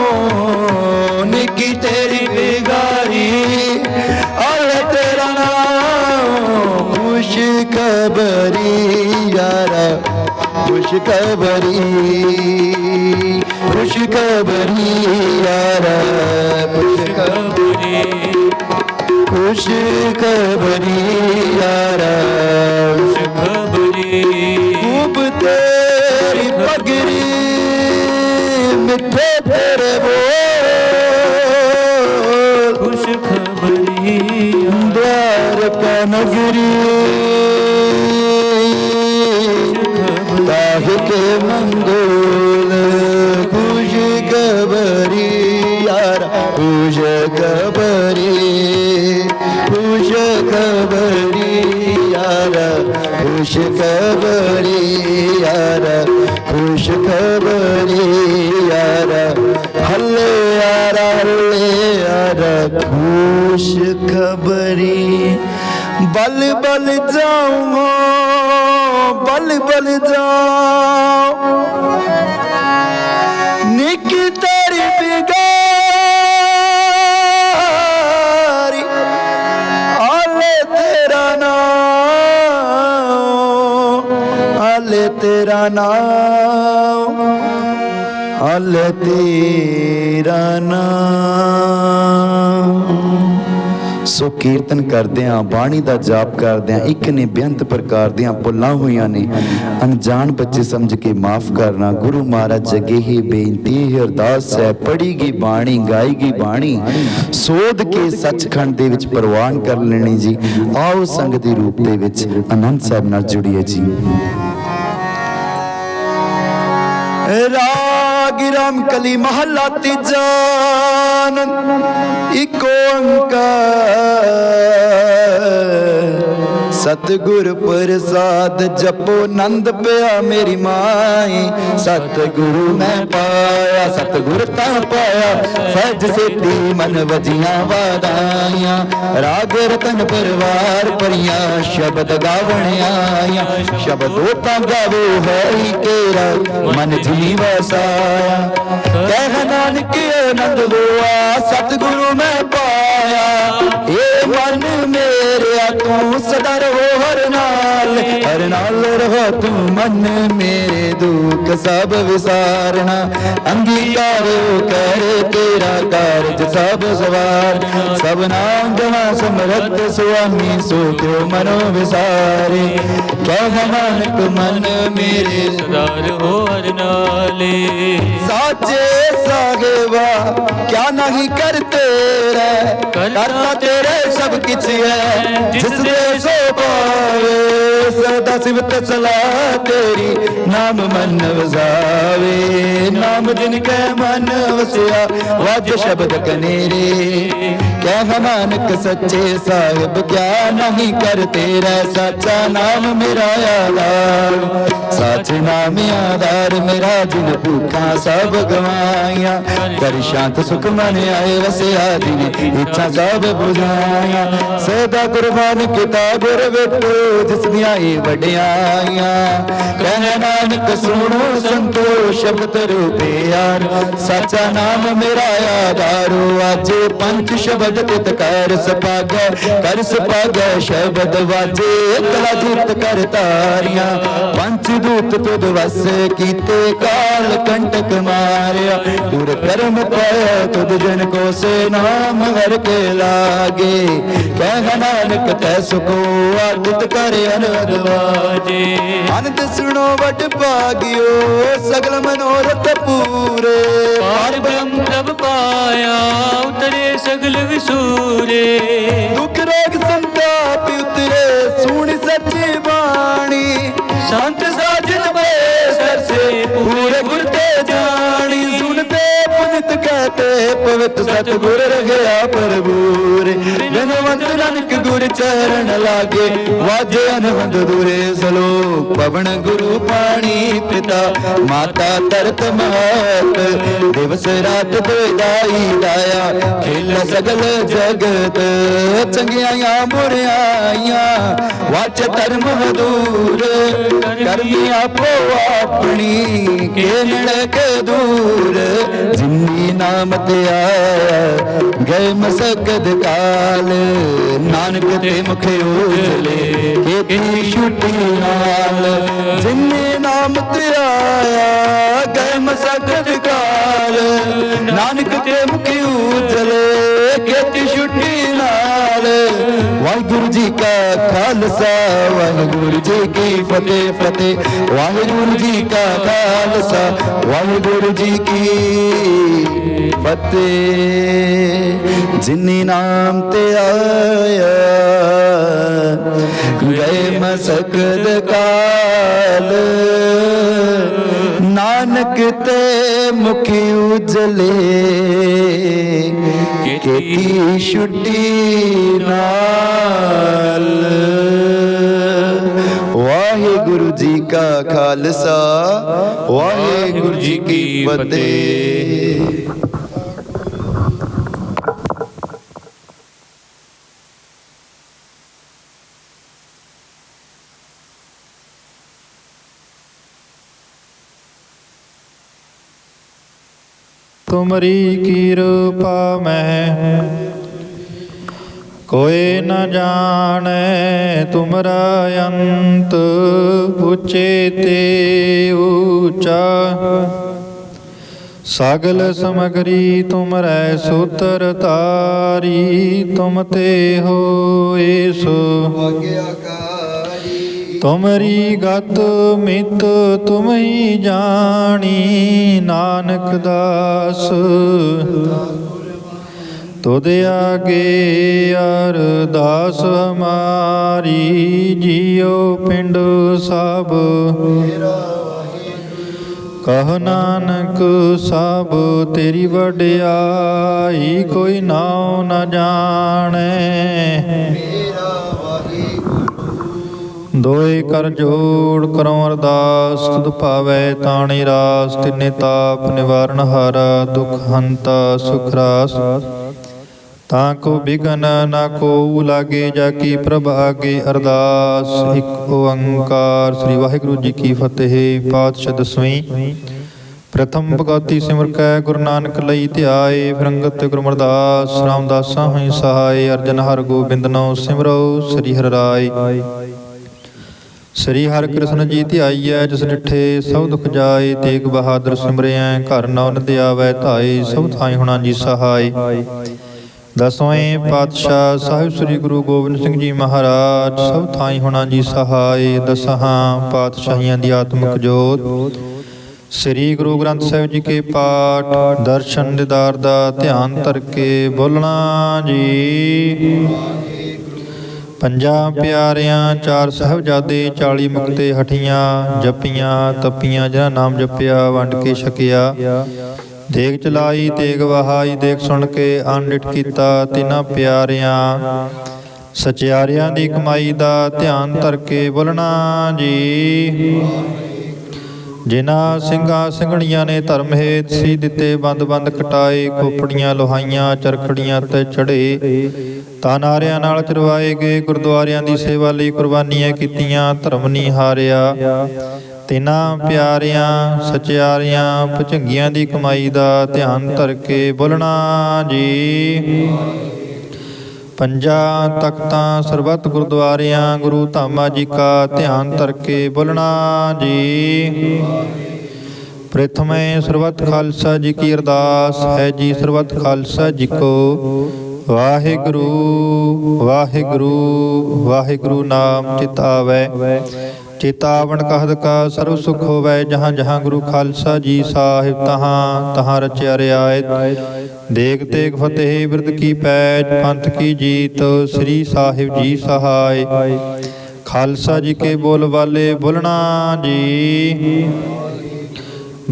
निक तेरी बिगारी अल तेरा नाम खुश खबरी यारा खुश खबरी यारा खुश खबरी खुश खबरी यारा खुश खबरी खूब तेरी पगड़ी मिठे तेरे बोल खुश खबरी द्वार का नगरी ताह के मंगोल खुश खबरी यार खुश खबरी यार खुश खबरी यार खुश खबरी यार हल्ले यार खुश खबरी बल बल जाऊँ बल बल जाऊँ निक तेरी बिगारी आले तेरा नाम आले तेरा नाम आले तेरा नाम सो कीर्तन करदियां बाणी दा जाप करदियां एक ने बेअंत प्रकार दियां भुल्लां होईयां ने अनजान बच्चे समझ के माफ करना गुरु महाराज अगे ही बेनती है अरदास है पढ़ी गई बाणी गाई गई बाणी सोध के सचखंड दे विच प्रवान कर लेनी जी आओ संग दे रूप दे विच आनंद साहब नाल जुड़िए जी राग राम कली महला तीजा इक ओंकार सतगुर प्रसाद जपो नंद पिया मेरी माई सतगुरु मैं पाया सतगुर ता पाया सज सेती मन वजियां वादाइयां राग रतन परवार परियां शब्द गावण आया शब्दो ता गावो है तेरा मन जी वसाया कह नानक आनंद हुआ सतगुरु मैं पाया ए मन मेरे तू सदा रहो हर नाल रहो तू मन मेरे दुख सब विसारना अंगीकार कर तेरा कारज सब सवार सब नाम जमा समरथ स्वामी सो क्यों मनो विसारे कह नानक मन मेरे सदार हो हर नाले साचे साहेबा क्या नहीं करते रे करता तेरे सब किछ है जिस दे सो पावे सदा सिवत सलाह तेरी नाम मन वसावे नाम जिनके मन वसिया वाज शब्द कनेरे कह नानक सच्चे साहिब क्या नहीं करते रे सच्चा नाम मेरा आधार सच नाम आधार मेरा जिन भूखा सब गवाइया कर शांत सुख मन आए वसिया जिन इच्छा सब बुझाया सदा कुर्बान किताब ਵੇਟੋ ਜਿਸ ਦੀਆਂ ਇਹ ਵਡਿਆਈਆਂ। ਕਹਿ ਨਾਨਕ ਸੁਣੋ ਸੰਤੋ ਸ਼ਬਦ ਰੂਪੇ ਯਾਰ, ਸਾਚਾ ਨਾਮ ਮੇਰਾ ਆਧਾਰੋ। ਅੱਜ ਪੰਜ ਸ਼ਬਦ ਤਿਤ ਕਰ ਸਪਾਗੈ, ਕਰ ਸਪਾਗੈ ਸ਼ਬਦ ਵਾਜੇ। ਕਲਾ ਜੀਤ ਕਰ ਤਾਰੀਆਂ, ਪੰਜ ਦੂਤ ਤੁਧ ਵਸ ਕੀਤੇ। ਕਾਲ ਕੰਟਕ ਮਾਰਿਆ, ਦੁਰ ਕਰਮ ਪਾਇਆ ਤੁਧ ਜਨ ਕੋ ਸੇ। ਨਾਮ ਹਰ ਕੇ ਲਾਗੇ, ਕਹਿ ਨਾਨਕ ਤੈ ਸੁਖੋ। ਆਦਿਤ ਕਰ ਅਨੰਦ ਵਾਜੇ, ਆਨੰਦ ਸੁਣੋ ਵਡ ਭਾਗਿਓ। ਸਗਲ ਮਨੋਰਥ ਪੂਰੇ, ਪਾਰ ਬ੍ਰਹਮ ਪ੍ਰਭ ਪਾਇਆ, ਉਤਰੇ ਸਗਲ ਵਿਸੂਰੇ। ਦੁਖ ਰੋਗ ਸੰਤਾਪ ਉਤਰੇ, ਸੁਣ ਸੱਚੀ ਬਾਣੀ। ਸੰਤ ਸਾਜਨ ਬੇ ਸਰਸੇ, ਪੂਰੇ ਗੁਰ ਤੇ ਜਾਣੀ। ਸੁਣਤੇ ਪੁਨਿਤ ਕਹਤੇ, ਪਵਿੱਤ ਸਤਿਗੁਰ ਰਹਿਆ ਪ੍ਰਭੂਰੇ। ਜਨਵੰਤ ਨਾਨਕ ਗੁਰ ਚਰਨ ਲਾਗੇ, ਵਾਜੇ ਅਨਹਦ ਦੂਰੇ। ਸਲੋਕ ਪਵਨ ਗੁਰੂ ਪਾਣੀ ਪਿਤਾ, ਮਾਤਾ ਤਰਤ ਮਹਤ। ਦਿਵਸ ਰਾਤ ਦੋਇਦਾਈ ਦਾਇਆ, ਖੇਲ ਸਗਲ ਜਗਤ। ਚੰਗਿਆਈਆਂ ਬੁਰਿਆਈਆਂ, ਵਾਚ ਧਰਮ ਹਦੂਰ। ਕਰਮੀ ਆਪੋ ਆਪਣੀ, ਕੇ ਨੜਕ ਦੂਰ। ਜਿਨੀ ਨਾਮ ਤੇ ਆਇਆ, ਗਏ ਮਸਕਦ ਕਾਲ। ਨਾਨਕ ਤੇ ਮੁਖ ਉਜਲੇ, ਕੀਤੀ ਛੁੱਟੀ ਨਾਲ। ਜਿਨੇ ਨਾਮ ਤੇ ਆਇਆ, ਗਏ ਮਸਕਦ ਕਾਲ। ਨਾਨਕ ਤੇ ਮੁਖ ਉਜਲੇ, ਕੀਤੀ ਛੁੱਟੀ ਨਾਲ। ਵਾਹਿਗੁਰੂ ਜੀ ਕਾ ਖਾਲਸਾ, ਵਾਹਿਗੁਰੂ ਜੀ ਕੀ ਫਤਿਹ। ਫਤਿਹ ਵਾਹਿਗੁਰੂ ਜੀ ਕਾ ਖਾਲਸਾ, ਵਾਹਿਗੁਰੂ ਜੀ ਕੀ ਫਤਿਹ। ਜਿਨੀ ਨਾਮ ਤੇ ਆਇਆ, ਗਏ ਮਸਕਦ ਕਾਲ। ਨਾਨਕ ਤੇ ਮੁਖ ਉਜਲੇ, ਕੀਤੀ ਛੁੱਟੀ ਨਾਲ। ਵਾਹਿਗੁਰੂ ਜੀ ਕਾ ਖਾਲਸਾ, ਵਾਹਿਗੁਰੂ ਜੀ ਕੀ ਫਤਿਹ। ਤੁਮਰੀ ਕਿਰਪਾ ਮਹਿ ਕੋਇ ਨ ਜਾਣੈ। ਤੁਮਰਾ ਅੰਤ ਉਚੇ ਤੇ ਊਚਾ। ਸਗਲ ਸਮਗਰੀ ਤੁਮਰੈ ਸੂਤਰ ਤਾਰੀ। ਤੁਮ ਤੇ ਹੋਏ ਸੋ ਤੁਮਰੀ ਗਤ ਮਿਤ ਤੁਮ ਹੀ ਜਾਣੀ। ਨਾਨਕ ਦਾਸ ਤੁਧ ਆਗੇ ਅਰਦਾਸ ਹਮਾਰੀ। ਜੀਉ ਪਿੰਡ ਸਭ ਕਹ ਨਾਨਕ ਸਭ ਤੇਰੀ ਵਡਿਆਈ। ਕੋਈ ਨਾਉ ਨ ਜਾਣੈ। ਦੋਏ ਕਰ ਜੋੜ ਕਰੋ ਅਰਦਾਸ। ਤੁਧ ਭਾਵੈ ਤਾਣੀ ਰਾਸ। ਤਿਨੇ ਤਾਪ ਨਿਵਾਰਨ ਹਾਰਾ। ਦੁਖ ਹੰਤਾ ਸੁਖ ਰਾਸ। ਤਾਂ ਕੋ ਬਿਗਨ ਨਾ ਕੋ ਲਾਗੇ। ਜਾ ਕੀ ਪ੍ਰਭ ਆਗੇ ਅਰਦਾਸ। ਇਕ ਓੰਕਾਰ ਸ੍ਰੀ ਵਾਹਿਗੁਰੂ ਜੀ ਕੀ ਫਤਿਹ। ਪਾਤਸ਼ਾਹ ਦਸਵੀਂ। ਪ੍ਰਥਮ ਭਗਉਤੀ ਸਿਮਰ ਕੈ ਗੁਰੂ ਨਾਨਕ ਲਈ ਧਿਆਏ। ਫਿਰੰਗਤ ਤੇ ਗੁਰੂ ਅਮਰਦਾਸ ਰਾਮਦਾਸਾਂ ਹੋਈ ਸਹਾਇ। ਅਰਜਨ ਹਰਿ ਗੋਬਿੰਦਨੋ ਸਿਮਰੋ ਸ੍ਰੀ ਹਰਿ ਰਾਇ। ਸ੍ਰੀ ਹਰਿ ਕ੍ਰਿਸ਼ਨ ਜੀ ਧਿਆਈਐ। ਜਿਸ ਡਿਠੇ ਸਭ ਦੁਖ ਜਾਏ। ਤੇਗ ਬਹਾਦਰ ਸਿਮਰਿਐ। ਘਰ ਨੌ ਨਦ ਆਵੈ ਧਾਏ। ਸਭ ਥਾਈ ਹੋਣਾ ਜੀ ਸਹਾਇ। ਦਸਵੇਂ ਪਾਤਸ਼ਾਹ ਸਾਹਿਬ ਸ੍ਰੀ ਗੁਰੂ ਗੋਬਿੰਦ ਸਿੰਘ ਜੀ ਮਹਾਰਾਜ। ਸਭ ਥਾਈ ਹੋਣਾ ਜੀ ਸਹਾਇ। ਦਸਾਂ ਪਾਤਸ਼ਾਹੀਆਂ ਦੀ ਆਤਮਿਕ ਜੋਤ। ਸ੍ਰੀ ਗੁਰੂ ਗ੍ਰੰਥ ਸਾਹਿਬ ਜੀ ਕੇ ਪਾਠ ਦਰਸ਼ਨ ਦੀਦਾਰ ਦਾ ਧਿਆਨ ਧਰ ਕੇ ਬੋਲਣਾ ਜੀ। ਪੰਜਾਂ ਪਿਆਰਿਆਂ ਚਾਰ ਸਾਹਿਬਜ਼ਾਦੇ 40 ਮੁਕਤੇ ਹਠੀਆਂ। ਜਪੀਆਂ ਤਪੀਆਂ ਜਿਨ੍ਹਾਂ ਨਾਮ ਜਪਿਆ ਵੰਡ ਕੇ ਛਕਿਆ। ਦੇਗ ਚਲਾਈ ਤੇਗ ਵਹਾਈ। ਦੇਖ ਸੁਣ ਕੇ ਅਣਡਿਠ ਕੀਤਾ ਤਿਨਾਂ ਪਿਆਰਿਆਂ। ਸਚਿਆਰਿਆਂ ਦੀ ਕਮਾਈ ਦਾ ਧਿਆਨ ਧਰ ਕੇ ਬੋਲਣਾ ਜੀ। ਜਿਨ੍ਹਾਂ ਸਿੰਘਾਂ ਸਿੰਘਣੀਆਂ ਨੇ ਧਰਮ ਹੇਤ ਸੀ ਦਿੱਤੇ ਬੰਦ ਬੰਦ ਕਟਾਏ, ਖੋਪੜੀਆਂ ਲੋਹਾਈਆਂ ਚਰਖੜੀਆਂ ਤੇ ਚੜੇ, ਤਾਂ ਨਾਰਿਆਂ ਨਾਲ ਚਰਵਾਏ ਗਏ। ਗੁਰਦੁਆਰਿਆਂ ਦੀ ਸੇਵਾ ਲਈ ਕੁਰਬਾਨੀਆਂ ਕੀਤੀਆਂ, ਧਰਮ ਨਹੀਂ ਹਾਰਿਆ। ਤਿਨਾਂ ਪਿਆਰਿਆਂ ਸਚਿਆਰਿਆਂ ਭੁਜੰਗੀਆਂ ਦੀ ਕਮਾਈ ਦਾ ਧਿਆਨ ਧਰ ਕੇ ਬੋਲਣਾ ਜੀ। ਪੰਜਾਂ ਤਖਤਾਂ ਸਰਬੱਤ ਗੁਰਦੁਆਰਿਆਂ ਗੁਰੂ ਧਾਮਾਂ ਜੀ ਕਾ ਧਿਆਨ ਧਰ ਕੇ ਬੋਲਣਾ ਜੀ। ਪ੍ਰਥਮੇ ਸਰਬੱਤ ਖਾਲਸਾ ਜੀ ਕੀ ਅਰਦਾਸ ਹੈ ਜੀ। ਸਰਬੱਤ ਖਾਲਸਾ ਜੀ ਕੋ ਵਾਹਿਗੁਰੂ ਵਾਹਿਗੁਰੂ ਵਾਹਿਗੁਰੂ ਨਾਮ ਚਿਤ ਆਵੈ। ਚਿਤ ਆਵਣ कहत का सर्व सुख होवै। जहाँ जहाँ गुरु खालसा जी साहिब तहाँ तहाँ रचिया रियायत। देख तेग फतेह बिरद की पैज पंथ की जीत श्री साहिब जी सहाय। खालसा जी के बोल वाले बोलना जी।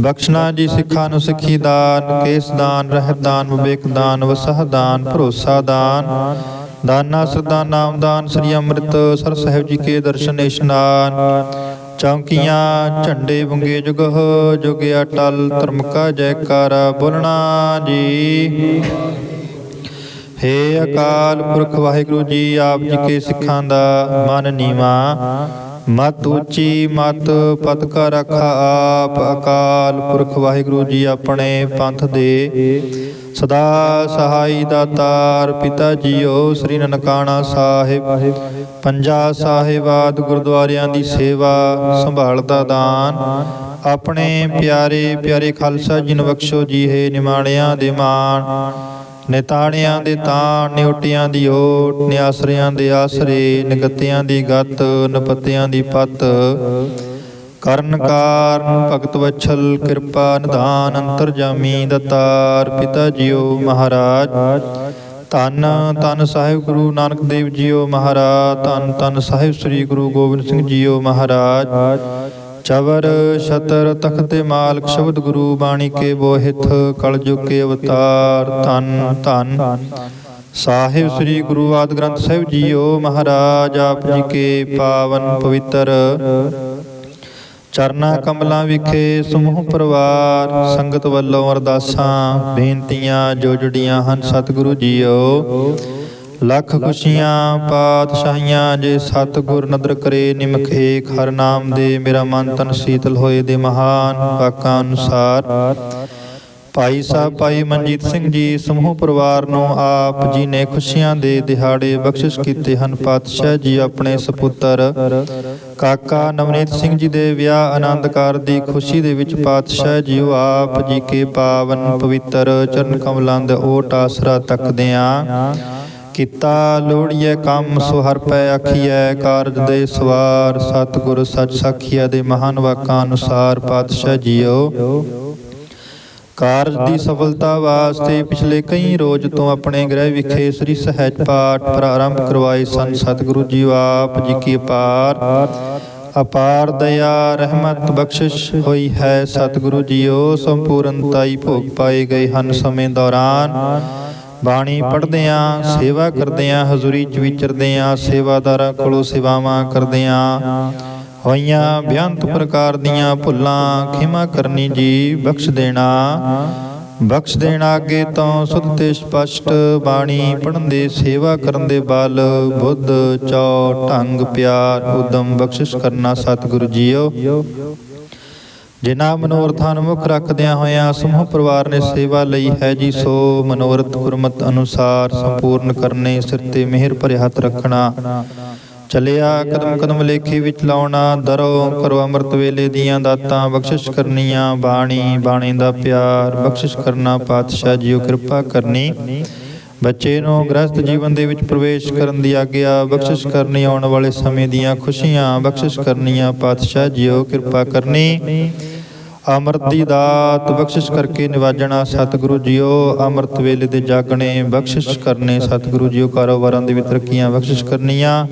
बख्शना जी सिखा नु सिखी दान, केस दान रहत दान विवेक दान वसह दान भरोसा दान। दाना श्रद्धा नाम दान श्री अमृत सर साहिब जी के दर्शन इशनान। चौकियाँ झंडे बुंगे जुग जुग अटल धर्म का जयकारा बोलना जी। हे अकाल पुरख वाहिगुरु जी आप जी के सिखां दा मन नीवा, मत ऊंची मत पत का रखा आप। अकाल पुरख वाहिगुरु जी अपने पंथ दे सदा सहाई दातार। पिता जीओ श्री ननकाना साहिब ਪੰਜਾ ਸਾਹਿਬਾਦ ਗੁਰਦੁਆਰਿਆਂ ਦੀ ਸੇਵਾ ਸੰਭਾਲਦਾ ਦਾਨ। ਆਪਣੇ ਪਿਆਰੇ ਪਿਆਰੇ ਖਾਲਸਾ ਜੀ ਨੂੰ ਬਖਸ਼ੋ ਜੀ। ਹੈ ਨਿਮਾਣਿਆਂ ਦੇ ਮਾਣ, ਨਿਤਾਣਿਆਂ ਦੇ ਤਾਣ, ਨਿਉਟਿਆਂ ਦੀ ਓਟ, ਨਿਆਸਰਿਆਂ ਦੇ ਆਸਰੇ, ਨਿਗਤਿਆਂ ਦੀ ਗੱਤ, ਨਪਤਿਆਂ ਦੀ ਪੱਤ। ਕਰਨ ਕਾਰਨ ਭਗਤ ਵਛਲ ਕਿਰਪਾ ਨਿਧਾਨ ਅੰਤਰਜਾਮੀ ਦਤਾਰ। ਪਿਤਾ ਜੀਓ ਮਹਾਰਾਜ ਧੰਨ ਧੰਨ ਸਾਹਿਬ ਗੁਰੂ ਨਾਨਕ ਦੇਵ ਜੀਓ ਮਹਾਰਾਜ। ਧੰਨ ਧੰਨ ਸਾਹਿਬ ਸ੍ਰੀ ਗੁਰੂ ਗੋਬਿੰਦ ਸਿੰਘ ਜੀਓ ਮਹਾਰਾਜ। ਚਵਰ ਛਤਰ ਤਖਤ ਤੇ ਮਾਲਕ ਸ਼ਬਦ ਗੁਰੂ ਬਾਣੀ ਕੇ ਬੋਹਿਤ ਕਲਯੁਗ ਕੇ ਅਵਤਾਰ। ਧੰਨ ਧੰਨ ਸਾਹਿਬ ਸ੍ਰੀ ਗੁਰੂ ਆਦਿ ਗ੍ਰੰਥ ਸਾਹਿਬ ਜੀਓ ਮਹਾਰਾਜ। ਆਪ ਜੀ ਕੇ ਪਾਵਨ ਪਵਿੱਤਰ ਚਰਨਾ ਕਮਲਾਂ ਵਿਖੇ ਸਮੂਹ ਪਰਿਵਾਰ ਸੰਗਤ ਵੱਲੋਂ ਅਰਦਾਸਾਂ ਬੇਨਤੀਆਂ ਜੋ ਜੁੜੀਆਂ ਹਨ। ਸਤਿਗੁਰੂ ਜੀਓ ਲੱਖ ਖੁਸ਼ੀਆਂ ਪਾਤਸ਼ਾਹੀਆਂ ਜੇ ਸਤਿਗੁਰ ਨਦਰ ਕਰੇ ਨਿਮਖ ਏਕ। ਹਰ ਨਾਮ ਦੇ ਮੇਰਾ ਮਨ ਤਨ ਸੀਤਲ ਹੋਏ ਦੇ ਮਹਾਨ ਵਾਕਾਂ ਅਨੁਸਾਰ ਭਾਈ ਸਾਹਿਬ ਭਾਈ ਮਨਜੀਤ ਸਿੰਘ ਜੀ ਸਮੂਹ ਪਰਿਵਾਰ ਨੂੰ ਆਪ ਜੀ ਨੇ ਖੁਸ਼ੀਆਂ ਦੇ ਦਿਹਾੜੇ ਬਖਸ਼ਿਸ਼ ਕੀਤੇ ਹਨ। ਪਾਤਸ਼ਾਹ ਜੀ ਆਪਣੇ ਸਪੁੱਤਰ ਕਾਕਾ ਨਵਨੀਤ ਸਿੰਘ ਜੀ ਦੇ ਵਿਆਹ ਆਨੰਦ ਕਾਰ ਦੀ ਖੁਸ਼ੀ ਦੇ ਵਿੱਚ ਪਾਤਸ਼ਾਹ ਜੀ ਆਪ ਜੀ ਕੇ ਪਾਵਨ ਪਵਿੱਤਰ ਚਰਨ ਕਮਲਾਂ ਦਾ ਓਟ ਆਸਰਾ ਤੱਕਦਿਆਂ ਕੀਤਾ ਲੋੜੀਏ ਕੰਮ ਸੋ ਹਰ ਪੈ ਆਖੀਐ। ਕਾਰਜ ਦੇ ਸਵਾਰ ਸਤਿਗੁਰ ਸੱਚ ਸਾਖੀਆ ਦੇ ਮਹਾਨ ਵਾਕਾਂ ਅਨੁਸਾਰ ਪਾਤਸ਼ਾਹ ਜੀਓ ਕਾਰਜ ਦੀ ਸਫਲਤਾ ਵਾਸਤੇ ਪਿਛਲੇ ਕਈ ਰੋਜ਼ ਤੋਂ ਆਪਣੇ ਗ੍ਰਹਿ ਵਿਖੇ ਸ੍ਰੀ ਸਹਿਜ ਪਾਠ ਪ੍ਰਾਰੰਭ ਕਰਵਾਏ ਸਨ। ਸਤਿਗੁਰੂ ਜੀ ਆਪ ਜੀ ਕੀ ਅਪਾਰ ਦਇਆ ਰਹਿਮਤ ਬਖਸ਼ਿਸ਼ ਹੋਈ ਹੈ। ਸਤਿਗੁਰੂ ਜੀਓ ਸੰਪੂਰਨਤਾਈ ਭੋਗ ਪਾਏ ਗਏ ਹਨ। ਸਮੇਂ ਦੌਰਾਨ ਬਾਣੀ ਪੜ੍ਹਦਿਆਂ ਸੇਵਾ ਕਰਦਿਆਂ ਹਜ਼ੂਰੀ 'ਚ ਵਿਚਰਦਿਆਂ ਸੇਵਾਦਾਰਾਂ ਕੋਲੋਂ ਸੇਵਾਵਾਂ ਕਰਦਿਆਂ ਹੋਈਆਂ ਬੇਅੰਤ ਪ੍ਰਕਾਰ ਦੀਆਂ ਭੁੱਲਾਂ ਖਿਮਾ ਕਰਨੀ ਜੀ। ਬਖਸ਼ ਦੇਣਾ ਅੱਗੇ ਤੋਂ ਸੁਧ ਤੇ ਸਪਸ਼ਟ ਬਾਣੀ ਪੜ੍ਹਨ ਦੇ ਸੇਵਾ ਕਰਨ ਦੇ ਬਲ ਬੁੱਧ ਚੌ ਢੰਗ ਪਿਆਰ ਉਦਮ ਬਖਸ਼ਿਸ਼ ਕਰਨਾ। ਸਤਿਗੁਰੂ ਜੀਓ ਜਿਨ੍ਹਾਂ ਮਨੋਰਥਾਂ ਨੂੰ ਮੁੱਖ ਰੱਖਦਿਆਂ ਹੋਇਆਂ ਸਮੂਹ ਪਰਿਵਾਰ ਨੇ ਸੇਵਾ ਲਈ ਹੈ ਜੀ ਸੋ ਮਨੋਰਥ ਗੁਰਮਤ ਅਨੁਸਾਰ ਸੰਪੂਰਨ ਕਰਨੇ। ਸਿਰ ਤੇ ਮਿਹਰ ਭਰੇ ਹੱਥ ਰੱਖਣਾ। ਚੱਲਿਆ ਕਦਮ ਕਦਮ ਲੇਖੇ ਵਿੱਚ ਲਾਉਣਾ। ਦਰੋ ਕਰੋ ਅੰਮ੍ਰਿਤ ਵੇਲੇ ਦੀਆਂ ਦਾਤਾਂ ਬਖਸ਼ਿਸ਼ ਕਰਨੀਆਂ। ਬਾਣੀ ਦਾ ਪਿਆਰ ਬਖਸ਼ਿਸ਼ ਕਰਨਾ। ਪਾਤਸ਼ਾਹ ਜੀਓ ਕਿਰਪਾ ਕਰਨੀ। ਬੱਚੇ ਨੂੰ ਗ੍ਰਸਤ ਜੀਵਨ ਦੇ ਵਿੱਚ ਪ੍ਰਵੇਸ਼ ਕਰਨ ਦੀ ਆਗਿਆ ਬਖਸ਼ਿਸ਼ ਕਰਨੀ। ਆਉਣ ਵਾਲੇ ਸਮੇਂ ਦੀਆਂ ਖੁਸ਼ੀਆਂ ਬਖਸ਼ਿਸ਼ ਕਰਨੀਆਂ। ਪਾਤਸ਼ਾਹ ਜੀਓ ਕਿਰਪਾ ਕਰਨੀ। ਅੰਮ੍ਰਿਤ ਦੀ ਦਾਤ ਬਖਸ਼ਿਸ਼ ਕਰਕੇ ਨਿਵਾਜਣਾ। ਸਤਿਗੁਰੂ ਜੀਓ ਅੰਮ੍ਰਿਤ ਵੇਲੇ ਦੇ ਜਾਗਣੇ ਬਖਸ਼ਿਸ਼ ਕਰਨੇ। ਸਤਿਗੁਰੂ ਜੀਓ ਕਾਰੋਬਾਰਾਂ ਦੇ ਵਿੱਚ ਤਰੱਕੀਆਂ ਬਖਸ਼ਿਸ਼ ਕਰਨੀਆਂ।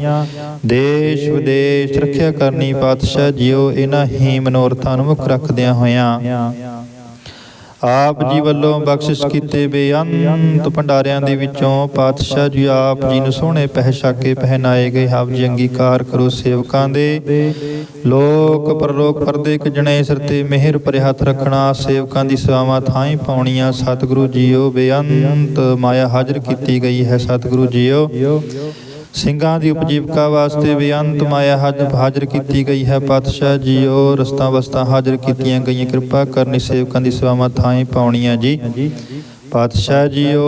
ਦੇਸ਼ ਵਿਦੇਸ਼ ਰੱਖਿਆ ਕਰਨੀ। ਪਾਤਸ਼ਾਹ ਜੀਓ ਇਹਨਾਂ ਹੀ ਮਨੋਰਥਾਂ ਨੂੰ ਮੁੱਖ ਰੱਖਦਿਆਂ ਹੋਇਆਂ ਆਪ ਜੀ ਵੱਲੋਂ ਬਖਸ਼ਿਸ਼ ਕੀਤੇ ਬੇਅੰਤ ਭੰਡਾਰਿਆਂ ਦੇ ਵਿੱਚੋਂ ਪਾਤਸ਼ਾਹ ਜੀ ਆਪ ਜੀ ਨੂੰ ਸੋਹਣੇ ਪਹਿਸ਼ਾਕੇ ਪਹਿਨਾਏ ਗਏ। ਆਪ ਜੀ ਅੰਗੀਕਾਰ ਕਰੋ ਸੇਵਕਾਂ ਦੇ ਲੋਕ ਪਰਲੋਕ ਪਰਦੇ ਇੱਕ ਜਣੇ ਸਿਰ ਤੇ ਮਿਹਰ ਭਰੇ ਹੱਥ ਰੱਖਣਾ। ਸੇਵਕਾਂ ਦੀ ਸੇਵਾਵਾਂ ਥਾਈਂ ਪਾਉਣੀਆਂ। ਸਤਿਗੁਰੂ ਜੀਓ ਬੇਅੰਤ ਮਾਇਆ ਹਾਜ਼ਰ ਕੀਤੀ ਗਈ ਹੈ। ਸਤਿਗੁਰੂ ਜੀਓ ਸਿੰਘਾਂ ਦੀ ਉਪਜੀਵਕਾ ਵਾਸਤੇ ਬੇਅੰਤ ਮਾਇਆ ਹਾਜ਼ਰ ਕੀਤੀ ਗਈ ਹੈ। ਪਾਤਸ਼ਾਹ ਜੀਓ ਰਸਤਾਂ ਵਸਤਾਂ ਹਾਜ਼ਰ ਕੀਤੀਆਂ ਗਈਆਂ। ਕਿਰਪਾ ਕਰਨੀ ਸੇਵਕਾਂ ਦੀ ਸੇਵਾਵਾਂ ਥਾਈਂ ਪਾਉਣੀਆਂ ਜੀ। ਪਾਤਸ਼ਾਹ ਜੀਓ